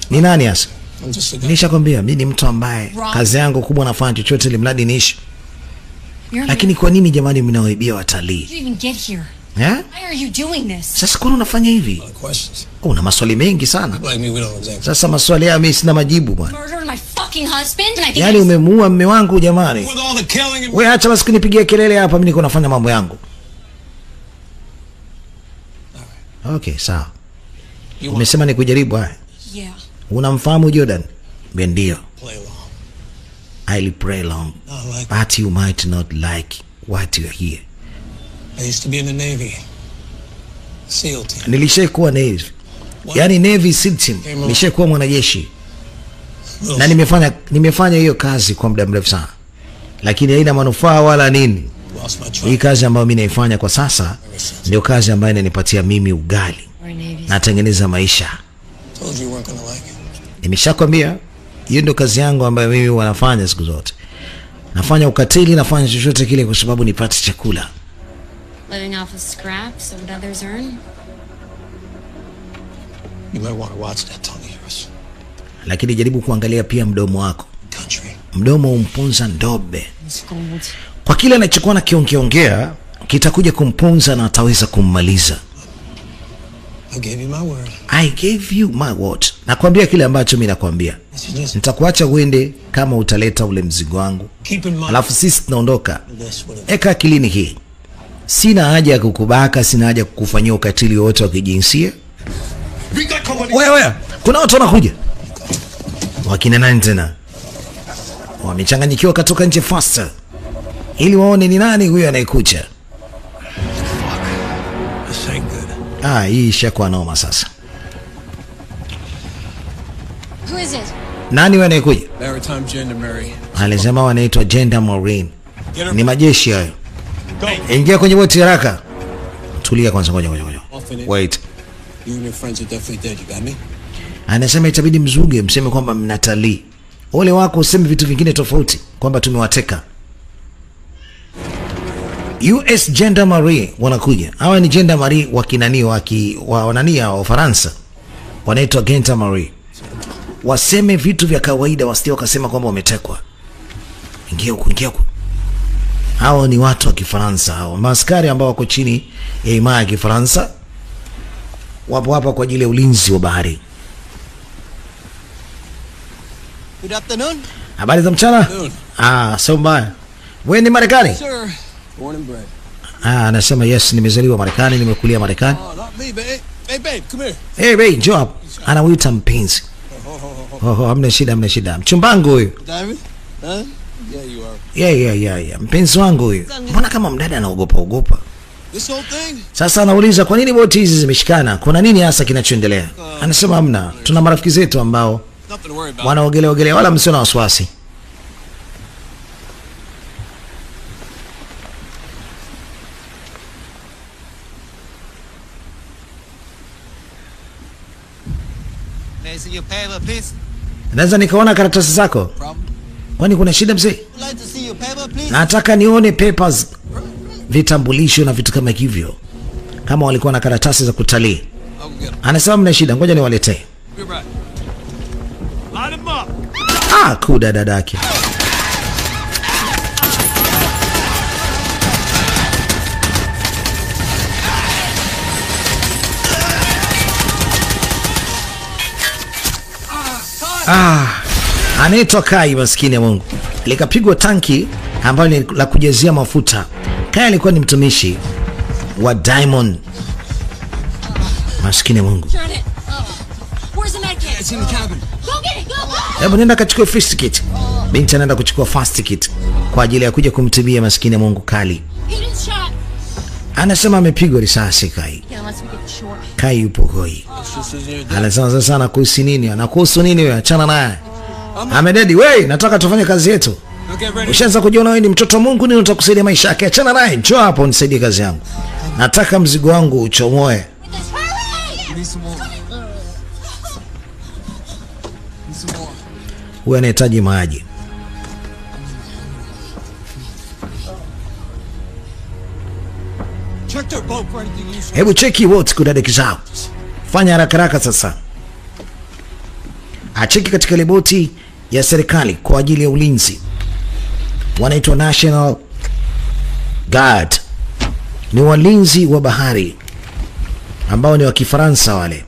[SPEAKER 1] Ni nani hasa?
[SPEAKER 6] I'm just a guy.
[SPEAKER 1] Nishakwambia mimi ni mtu ambaye kazi yangu kubwa nafanya chochote ili mradi niishi.
[SPEAKER 2] You're
[SPEAKER 1] Lakini kwa nini jamani mnawaibia watalii?
[SPEAKER 2] How did you even get here?
[SPEAKER 1] Eh?
[SPEAKER 2] Why are you doing this?
[SPEAKER 1] Sasa kwa nini unafanya hivi?
[SPEAKER 6] Questions.
[SPEAKER 1] Una maswali mengi sana.
[SPEAKER 6] Like me, we don't exactly.
[SPEAKER 1] Sasa maswali haya mimi sina majibu bwana.
[SPEAKER 2] Murdered my fucking husband and I think
[SPEAKER 1] Yaani umemuua mume wangu jamani.
[SPEAKER 6] With all the killing and...
[SPEAKER 1] Wewe acha basi kunipigia kelele hapa, mimi niko nafanya mambo yangu. Okay, sawa. Umesema ni kujaribu haya.
[SPEAKER 2] Yeah.
[SPEAKER 1] Unamfahamu Jordan? Ndio.
[SPEAKER 6] Play along.
[SPEAKER 1] I'll pray long.
[SPEAKER 6] Not like...
[SPEAKER 1] But you might not like what you hear.
[SPEAKER 6] I used to be in the Navy. SEAL team.
[SPEAKER 1] Nilishakuwa Navy. Yaani Navy SEAL team. Nilishakuwa mwanajeshi. Na nimefanya hiyo kazi kwa muda mrefu sana. Lakini haina manufaa wala nini.
[SPEAKER 6] Lost my
[SPEAKER 1] Hii
[SPEAKER 6] truck.
[SPEAKER 1] kazi ambayo mimi naifanya kwa sasa ndio kazi ambayo inanipatia mimi ugali. Natengeneza maisha.
[SPEAKER 6] Told you weren't gonna like it.
[SPEAKER 1] Nimeshakwambia hiyo ndio kazi yangu ambayo mimi wanafanya siku zote. Nafanya ukatili, nafanya chochote kile kwa sababu nipate chakula.
[SPEAKER 2] Living off of scraps of what others earn?
[SPEAKER 6] You might want to watch that tongue of yours.
[SPEAKER 1] Lakini jaribu kuangalia pia mdomo wako.
[SPEAKER 6] Country.
[SPEAKER 1] Mdomo umpunza ndobe.
[SPEAKER 2] It's gold.
[SPEAKER 1] Kwa kile anachokuwa nakiongeongea kitakuja kumpunza na ataweza kummaliza.
[SPEAKER 6] I gave you my word.
[SPEAKER 1] I gave you my word. Nakwambia kile ambacho mimi nakwambia. Nitakuacha uende kama utaleta ule mzigo wangu.
[SPEAKER 6] Keep in mind.
[SPEAKER 1] Alafu sisi tunaondoka.
[SPEAKER 6] This would
[SPEAKER 1] Eka akilini hii. Sina haja ya kukubaka, sina haja ya kukufanyia ukatili wote wa kijinsia. Wewe, kuna watu wanakuja. Wakina nani tena? Wamechanganyikiwa katoka nje faster. Ili waone ni nani huyo anayekuja.
[SPEAKER 6] This ain't good.
[SPEAKER 1] Hii ishakuwa noma sasa.
[SPEAKER 2] Who is it?
[SPEAKER 1] Nani wewe anayekuja?
[SPEAKER 6] Maritime Gendarmerie.
[SPEAKER 1] Alisema wanaitwa Gendarmerie.
[SPEAKER 6] Get her.
[SPEAKER 1] Ni majeshi hayo.
[SPEAKER 6] Go.
[SPEAKER 1] Ingia kwenye boti haraka. Tulia kwanza, ngoja.
[SPEAKER 6] Off in it.
[SPEAKER 1] Wait.
[SPEAKER 6] You and your friends are definitely dead. You got me?
[SPEAKER 1] Anasema itabidi mzuge, mseme kwamba mnatalii. Ole wako useme vitu vingine tofauti kwamba tumewateka. US Gendarmerie wanakuja. Hawa ni Gendarmerie wa kinani wa wanania wa Ufaransa. Wanaitwa Gendarmerie. Waseme vitu vya kawaida, wasije wakasema kwamba wametekwa. Ingia huko. Hao ni watu wa Kifaransa hao. Maaskari ambao wako chini ya himaya ya Kifaransa. Wapo hapa kwa ajili ya ulinzi wa bahari.
[SPEAKER 6] Good afternoon.
[SPEAKER 1] Habari za mchana? Sio mbaya. Wewe ni Marekani?
[SPEAKER 6] Sir. Born and bred.
[SPEAKER 1] Anasema yes, nimezaliwa Marekani, nimekulia Marekani.
[SPEAKER 6] Oh, not me, babe. Hey, babe, come here.
[SPEAKER 1] Hey, babe, njoo hapa. Anamuita mpenzi. Hamna shida. Mchumbangu huyu.
[SPEAKER 6] Diamond? Huh? Yeah, you are.
[SPEAKER 1] Yeah. Mpenzi wangu huyu. Mbona kama mdada anaogopa?
[SPEAKER 6] This whole thing?
[SPEAKER 1] Sasa anauliza kwa nini boti hizi zimeshikana? Kuna nini hasa kinachoendelea? Anasema hamna. Tuna marafiki zetu ambao
[SPEAKER 6] Nothing to worry about.
[SPEAKER 1] wanaogelea wala msio na wasiwasi.
[SPEAKER 3] May I see your paper, please?
[SPEAKER 1] Naweza nikaona karatasi zako?
[SPEAKER 6] Problem?
[SPEAKER 1] Kwani kuna shida mzee?
[SPEAKER 6] Would like to see your paper, please?
[SPEAKER 1] Nataka nione papers, vitambulisho na vitu kama hivyo. Kama walikuwa na karatasi za kutalii.
[SPEAKER 6] I'll go get them.
[SPEAKER 1] Anasema mna shida, ngoja niwaletee.
[SPEAKER 6] Be right. Line them up.
[SPEAKER 1] Kuda dadake. Anaitwa Kai, maskini ya Mungu. Likapigwa tanki ambalo ni la kujazia mafuta. Kai alikuwa ni mtumishi wa Diamond. Maskini ya Mungu.
[SPEAKER 5] Turn it. Where's the med kit?
[SPEAKER 6] It's in the cabin.
[SPEAKER 5] Go get it. Go.
[SPEAKER 1] Hebu nenda kachukue first kit. Binti anaenda kuchukua first kit kwa ajili ya kuja kumtibia maskini ya Mungu Kali.
[SPEAKER 5] Hayden's shot.
[SPEAKER 1] Anasema amepigwa risasi Kai.
[SPEAKER 5] Yeah, let's get short.
[SPEAKER 1] Kai yupo hoi.
[SPEAKER 6] This is your dad.
[SPEAKER 1] Anasema sasa anakuhusu nini? Anakuhusu nini wewe? Achana naye. Amededi, wewe nataka tufanye kazi yetu.
[SPEAKER 6] Now get ready.
[SPEAKER 1] Ushaanza kujiona wewe ni mtoto wa Mungu, nini utakusaidia maisha yake? Achana naye. Njoo hapo unisaidie kazi yangu. Nataka mzigo wangu uchomoe.
[SPEAKER 6] You need some more. Need some more.
[SPEAKER 1] Huyu anahitaji maji.
[SPEAKER 6] Check their boat for anything useful.
[SPEAKER 1] Hebu cheki wote kudada kizao. Fanya haraka sasa. Acheki katika ile boti ya serikali kwa ajili ya ulinzi. Wanaitwa National Guard. Ni walinzi wa bahari ambao ni wa Kifaransa wale.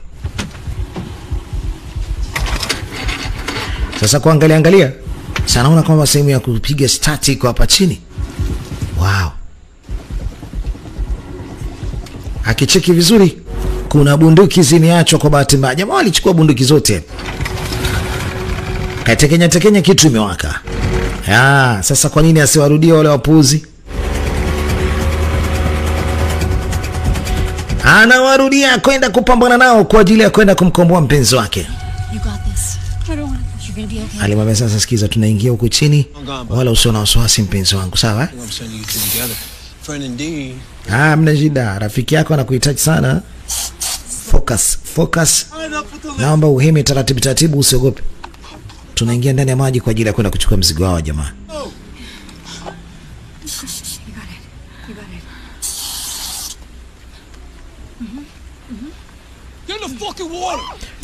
[SPEAKER 1] Sasa kuangalia. Sasa naona kwamba sehemu ya kupiga start iko hapa chini. Wow. Akicheki vizuri kuna bunduki zimeachwa kwa bahati mbaya. Jamaa walichukua bunduki zote. Katekenya kitu imewaka. Sasa kwa nini asiwarudie wale wapuzi? Anawarudia kwenda kupambana nao kwa ajili ya kwenda kumkomboa mpenzi wake.
[SPEAKER 5] You got this. I don't want to. You're gonna be okay.
[SPEAKER 1] Alimwambia sasa, sikiza, tunaingia huko chini, wala usio na wasiwasi mpenzi wangu, sawa?
[SPEAKER 6] I'm sending you two together. friend indeed.
[SPEAKER 1] Mna shida, rafiki yako anakuhitaji sana. Focus. Naomba uhime taratibu taratibu, usiogope. Tunaingia ndani ya maji kwa ajili ya kwenda kuchukua mzigo wao jamaa.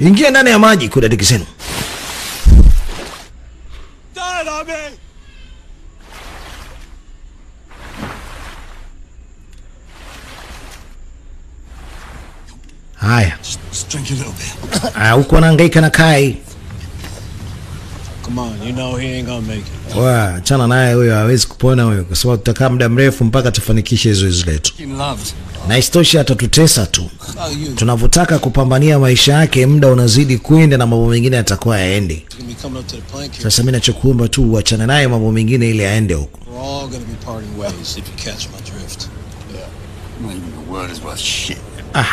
[SPEAKER 1] Ingia ndani ya maji kudadiki zenu. Haya. Huko anahangaika na Kai.
[SPEAKER 6] Come on, you know he ain't gonna make it.
[SPEAKER 1] Wa, chana naye huyo, hawezi kupona huyo kwa sababu tutakaa muda mrefu mpaka tufanikishe zoezi letu. Na istosha atatutesa tu. Tunavutaka kupambania maisha yake, muda unazidi kwenda na mambo mengine yatakuwa yaende. Sasa mimi nachokuomba tu uachane naye mambo mengine ili aende huko.
[SPEAKER 6] We're all gonna be parting ways if you catch my drift.
[SPEAKER 4] Not even the word is worth shit.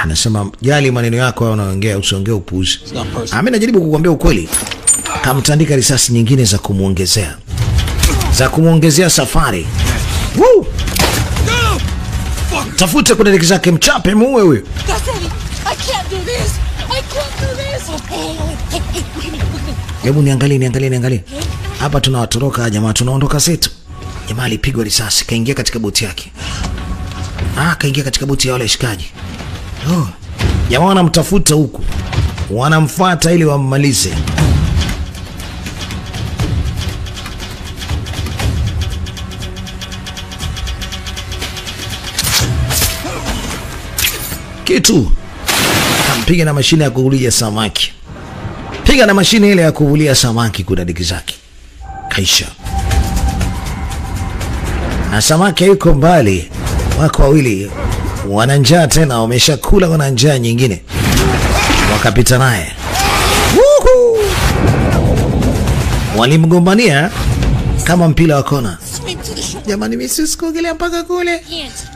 [SPEAKER 1] Nasema jali maneno yako wewe unaongea, usiongee upuuzi. Mimi najaribu kukuambia ukweli. Kamtandika risasi nyingine za kumuongezea safari. Woo! Tafute kuna riki zake, mchape muue huyo. Hebu niangalie. Hapa tunawatoroka jamaa, tunaondoka zetu. Jamaa alipigwa risasi, kaingia katika boti yake. Kaingia katika boti ya wale shikaji. Jamaa wanamtafuta huku. Wanamfuata ili wammalize. Kitu kampiga na mashine ya kuvulia samaki. Piga na mashine ile ya kuvulia samaki kudadiki zake. Kaisha. Na samaki yuko mbali. Wako wawili wana njaa tena, wameshakula, wana njaa nyingine. Wakapita naye. Walimgombania kama mpira wa kona. Jamani, mimi sikuogelea mpaka kule.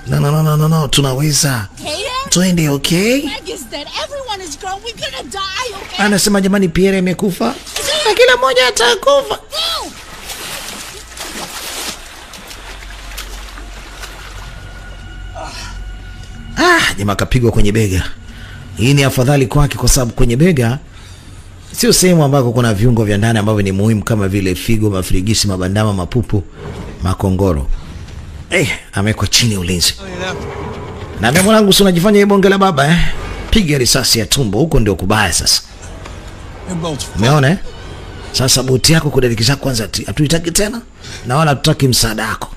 [SPEAKER 1] No, tunaweza. Twende, okay? Anasema jamani, Pierre amekufa. Na kila mmoja atakufa. Jamaa kapigwa kwenye bega. Hii ni afadhali kwake kwa sababu kwenye bega sio sehemu ambako kuna viungo vya ndani ambavyo ni muhimu kama vile figo, mafirigisi, mabandama, mapupu, makongoro. Amekwa chini ulinzi. Na mimi mwanangu, si unajifanya yeye bonge la baba Piga risasi ya tumbo, huko ndio kubaya sasa. Umeona Sasa boti yako kudadikisha kwanza, hatuitaki tena na wala tutaki msaada wako.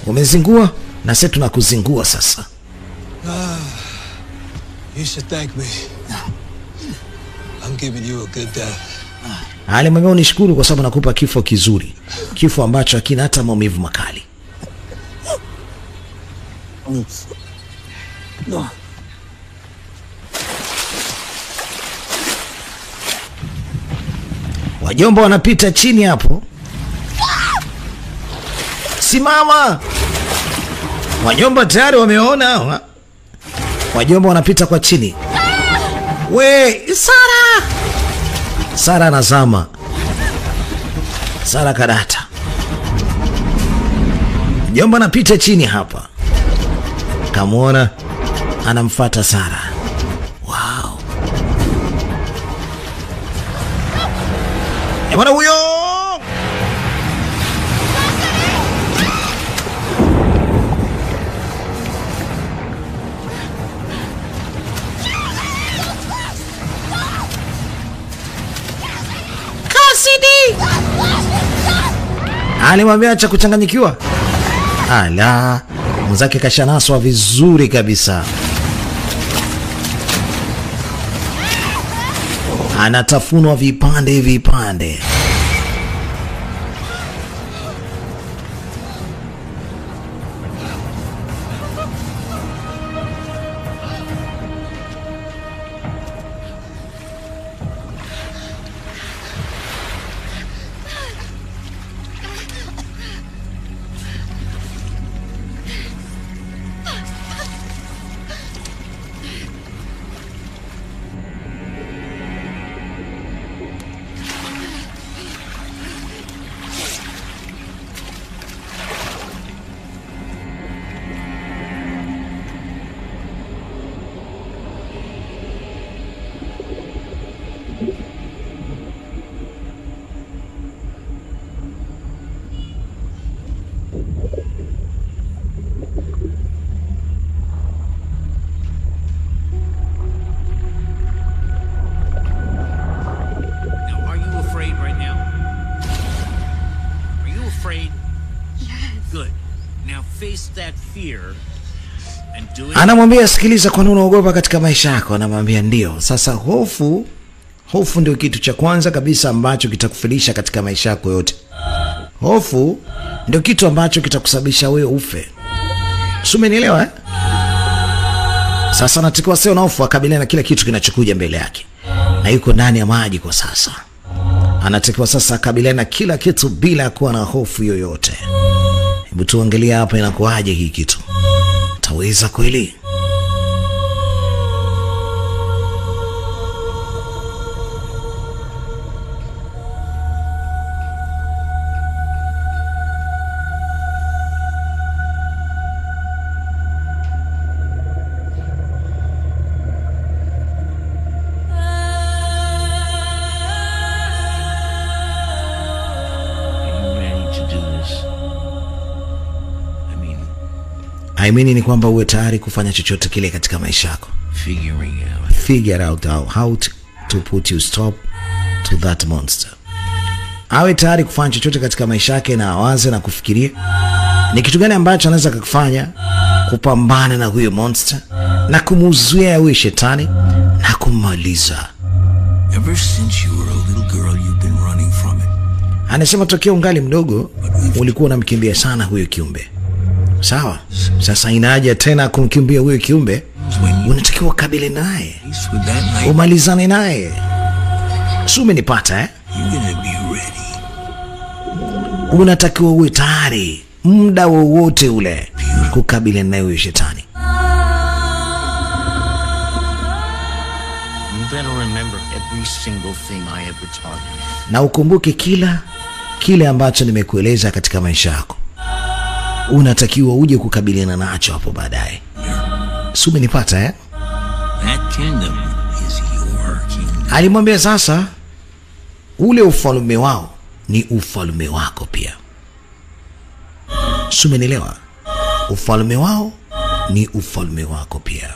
[SPEAKER 1] Umezingua na sisi tunakuzingua sasa.
[SPEAKER 6] You should thank me. I'm giving you a good death.
[SPEAKER 1] Alimwambia unishukuru kwa sababu nakupa kifo kizuri. Kifo ambacho hakina hata maumivu makali.
[SPEAKER 6] No.
[SPEAKER 1] Wajomba wanapita chini hapo. Simama. Wajomba tayari wameona. Wajomba wanapita kwa chini. We, Sara anazama. Sara kadata. Jomba anapita chini hapa. Kamuona anamfuata Sara. Wow. Bwana huyo. Alimwambia acha kuchanganyikiwa. Ala, mzake kashanaswa vizuri kabisa. Anatafunwa vipande.
[SPEAKER 7] that fear and doing
[SPEAKER 1] Anamwambia sikiliza, kwa nini unaogopa katika maisha yako? Anamwambia ndio. Sasa hofu ndio kitu cha kwanza kabisa ambacho kitakufilisha katika maisha yako yote. Hofu ndio kitu ambacho kitakusababisha wewe ufe. Umenielewa eh? Sasa anatakiwa sio na hofu, akabiliane na kila kitu kinachokuja mbele yake. Na yuko ndani ya maji kwa sasa. Anatakiwa sasa akabiliane na kila kitu bila kuwa na hofu yoyote. Hebu tuangalie hapa inakuaje hii kitu. Taweza kweli? I mean ni kwamba uwe tayari kufanya chochote kile katika maisha yako. Figure out how to put you stop to that monster. Awe tayari kufanya chochote katika maisha yake na awaze na kufikiria ni kitu gani ambacho anaweza kufanya kupambana na huyo monster na kumuzuia huyo shetani na kumaliza.
[SPEAKER 8] Ever since you were a little girl, you've been running from it.
[SPEAKER 1] Anasema tokea ungali mdogo ulikuwa unamkimbia sana huyo kiumbe. Sawa? Sasa inaje tena kumkimbia huyo kiumbe? Unatakiwa kabili naye. Umalizane naye. Si umenipata eh? Unatakiwa uwe tayari muda wowote ule kukabiliana naye huyo shetani. Na ukumbuke kile ambacho nimekueleza katika maisha yako. Unatakiwa uje kukabiliana nacho hapo baadaye. Si umenipata eh?
[SPEAKER 8] That kingdom is your kingdom.
[SPEAKER 1] Alimwambia sasa ule ufalme wao ni ufalme wako pia. Si umenielewa? Ufalme wao ni ufalme wako pia.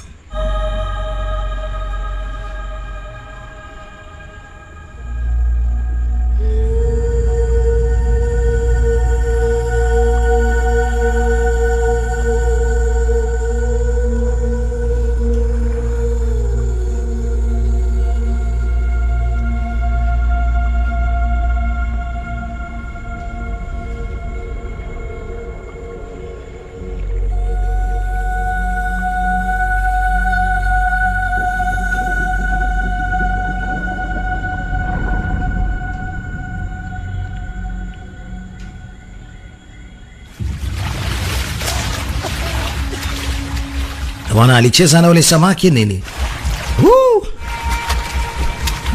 [SPEAKER 1] Bwana alicheza na ule samaki nini?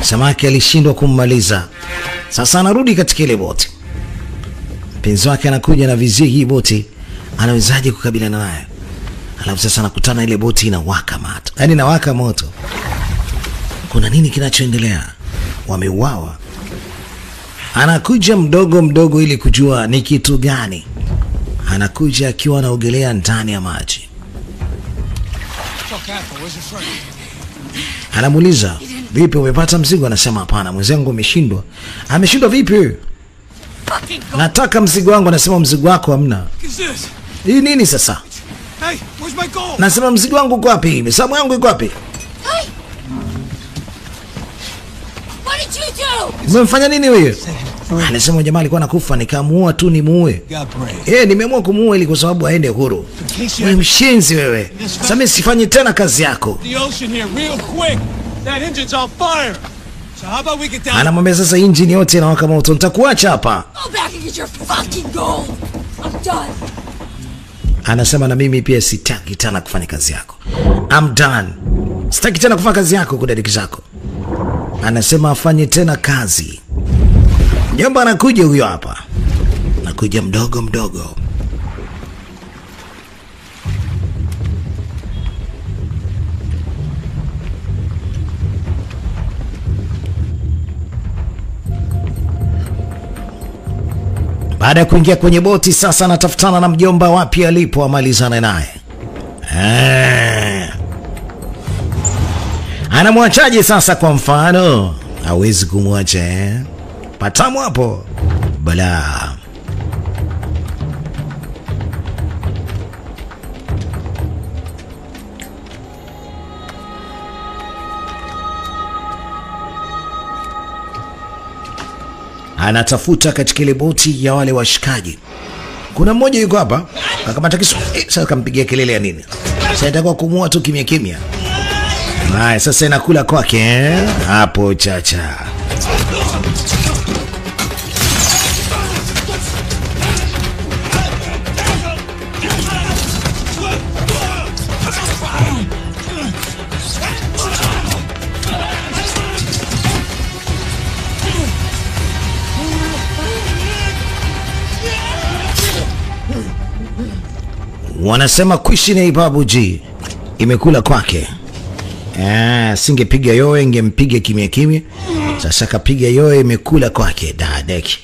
[SPEAKER 1] Samaki alishindwa kummaliza. Sasa anarudi katika ile boti. Mpenzi wake anakuja na vizii hii boti. Anawezaje kukabiliana naye? Alafu sasa anakutana ile boti inawaka moto. Yaani inawaka moto. Kuna nini kinachoendelea? Wameuawa. Anakuja mdogo ili kujua ni kitu gani. Anakuja akiwa anaogelea ndani ya maji. Anamuuliza, vipi umepata mzigo? Anasema hapana, mwenzangu ameshindwa. Ameshindwa vipi? Nataka mzigo wangu. Anasema mzigo wako hamna. Hii nini sasa?
[SPEAKER 6] Hey, where's my gold?
[SPEAKER 1] Nasema mzigo wangu uko wapi? Misamu yangu iko wapi?
[SPEAKER 5] What did you do?
[SPEAKER 1] Umemfanya nini wewe? Anasema jamaa alikuwa anakufa nikamuua tu nimuue. Nimeamua kumuua ili kwa sababu aende huru. Wewe mshenzi wewe. Sasa mimi sifanyi tena kazi yako. Anamwambia sasa engine yote inawaka moto. Nitakuacha hapa. Anasema na mimi pia sitaki tena kufanya kazi yako. I'm done. Sitaki tena kufanya kazi yako kudadiki zako. Anasema afanye tena kazi. Jomba anakuja huyo hapa. Anakuja mdogo. Baada ya kuingia kwenye boti sasa anatafutana na mjomba wapi alipo amalizane naye. Anamwachaje sasa kwa mfano? Hawezi kumwacha Patamu hapo. Bala. anatafuta katika ile boti ya wale washikaji. Kuna mmoja yuko hapa akamata kisu. Sasa kampigia kelele ya nini? Sasa itakuwa kumua tu kimya kimya. Haya, sasa inakula kwake hapo chacha. Wanasema kuishi na Babuji imekula kwake. Singepiga yowe ingempiga kimya kimya. Sasa kapiga yowe imekula kwake dadeki.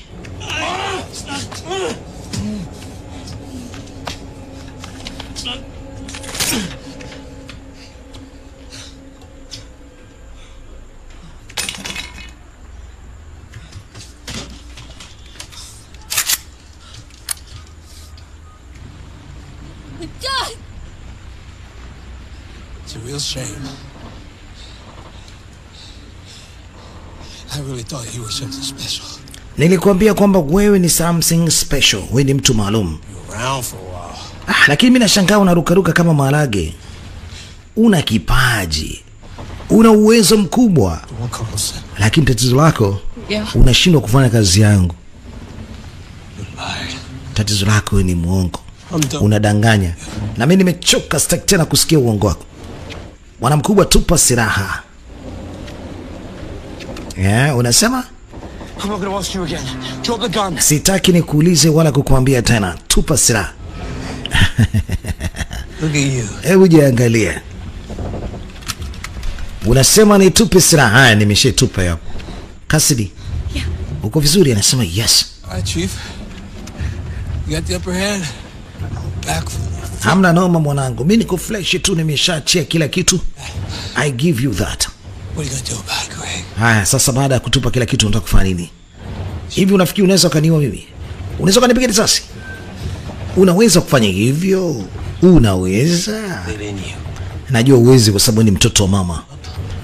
[SPEAKER 5] God!
[SPEAKER 6] It's a real shame. I really thought you were something special.
[SPEAKER 1] Nilikuambia kwamba wewe ni something special. Wewe ni mtu maalum.
[SPEAKER 6] You were around for a while.
[SPEAKER 1] Lakini mimi nashangaa unarukaruka kama maharage. Una kipaji. Una uwezo mkubwa. Lakini tatizo lako unashindwa kufanya kazi yangu. Tatizo lako ni muongo. Unadanganya. Na mimi nimechoka, sitaki tena kusikia uongo wako. Bwana mkubwa, tupa silaha. Unasema?
[SPEAKER 3] I'm not gonna ask you again. Drop the gun.
[SPEAKER 1] Sitaki nikuulize wala kukuambia tena. Tupa silaha.
[SPEAKER 6] Look at you.
[SPEAKER 1] Hebu jiangalie. Unasema nitupe silaha. Haya, nimeshetupa hapo. Cassidy.
[SPEAKER 5] Yeah.
[SPEAKER 1] Uko vizuri? Anasema yes.
[SPEAKER 6] All right, Chief. You got the upper hand. Back.
[SPEAKER 1] Hamna noma mwanangu. Mimi niko fresh tu, nimeshaachia kila kitu. I give you that.
[SPEAKER 6] What are you gonna do about it, Greg?
[SPEAKER 1] Haya, sasa baada ya kutupa kila kitu unataka kufanya nini? Hivi unafikiri unaweza kaniua mimi? Unaweza kanipiga risasi? Unaweza kufanya hivyo? Unaweza? Najua uwezi kwa sababu ni mtoto wa mama.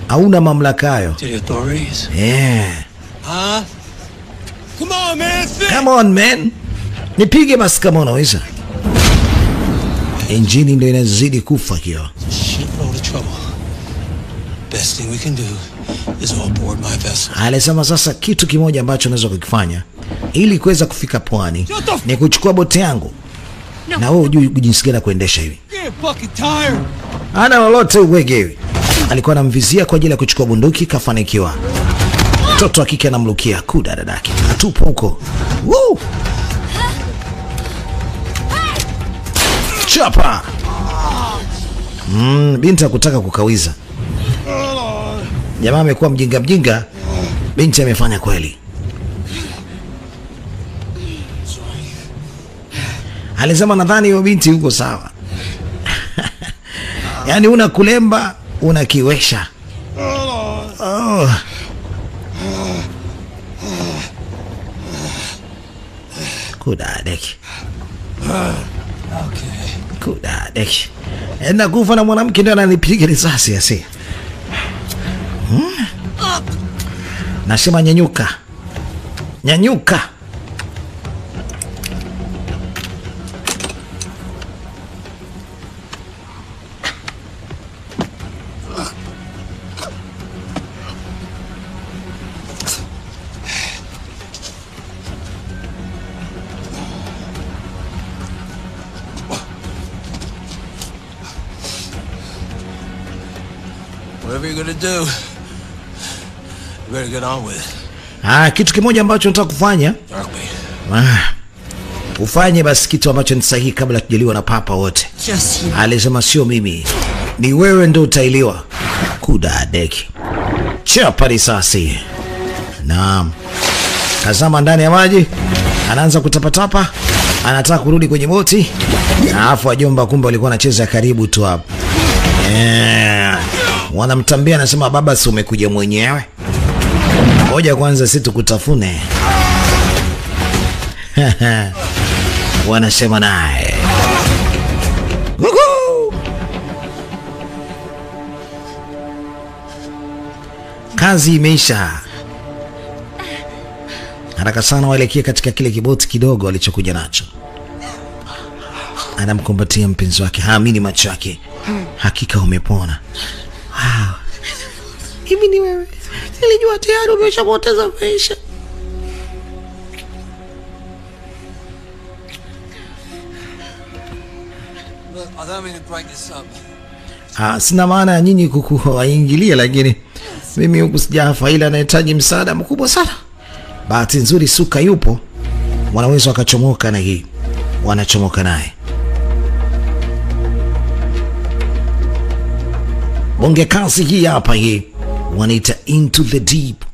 [SPEAKER 1] Hauna mamlaka hayo.
[SPEAKER 6] To the authorities?
[SPEAKER 1] Yeah.
[SPEAKER 6] Come on, man.
[SPEAKER 1] Come on, man. Nipige basi kama unaweza. Injini ndio inazidi kufa kio.
[SPEAKER 6] Shitload of trouble. Best thing we can do is all board my vessel.
[SPEAKER 1] Alisema sasa kitu kimoja ambacho unaweza kukifanya ili kuweza kufika pwani ni kuchukua boti yangu. Na wewe hujui jinsi gani kuendesha hivi. Ana lolote uwege hivi. Alikuwa anamvizia kwa ajili ya kuchukua bunduki, kafanikiwa. Mtoto wa kike anamlukia kuda dadake. Atupo huko. Woo! Chapa. Binti hakutaka kukawiza. Jamaa amekuwa mjinga. Binti amefanya kweli. Alisema nadhani hiyo binti yuko sawa. Yaani una kulemba, una kiwesha. Oh. Kudadeki. Kudadeki. Enda kufa na mwanamke ndio ananipiga risasi asi. Nasema nyanyuka. Nyanyuka.
[SPEAKER 6] Whatever you're gonna do, you better get on with it.
[SPEAKER 1] Kitu kimoja ambacho nataka kufanya. Ufanye basi kitu ambacho ni sahihi kabla tujaliwa na papa wote. Alisema sio mimi. Ni wewe ndio utailiwa. Kudadeki. Chapa risasi. Naam. Kazama ndani ya maji. Anaanza kutapatapa. Anataka kurudi kwenye boti. Na afu wajomba kumbe walikuwa wanacheza karibu tu hapo. Wanamtambia, anasema baba si umekuja mwenyewe? Ngoja kwanza sisi tukutafune. Wanasema naye. Kazi imeisha. Haraka sana waelekea katika kile kiboti kidogo alichokuja nacho. Anamkumbatia mpenzi wake, haamini macho yake. Hakika umepona. Wow. Hivi ni wewe? Nilijua tayari umeshapoteza maisha.
[SPEAKER 6] Look, I don't mean to break this up.
[SPEAKER 1] Sina maana ya nyinyi kukuingilia, lakini mimi huku sijafa, ila anahitaji msaada mkubwa sana. Bahati nzuri Suka yupo, wanaweza wakachomoka na hii. Wanachomoka naye. Bonge kasi hii hapa hii. Wanaita Into the Deep.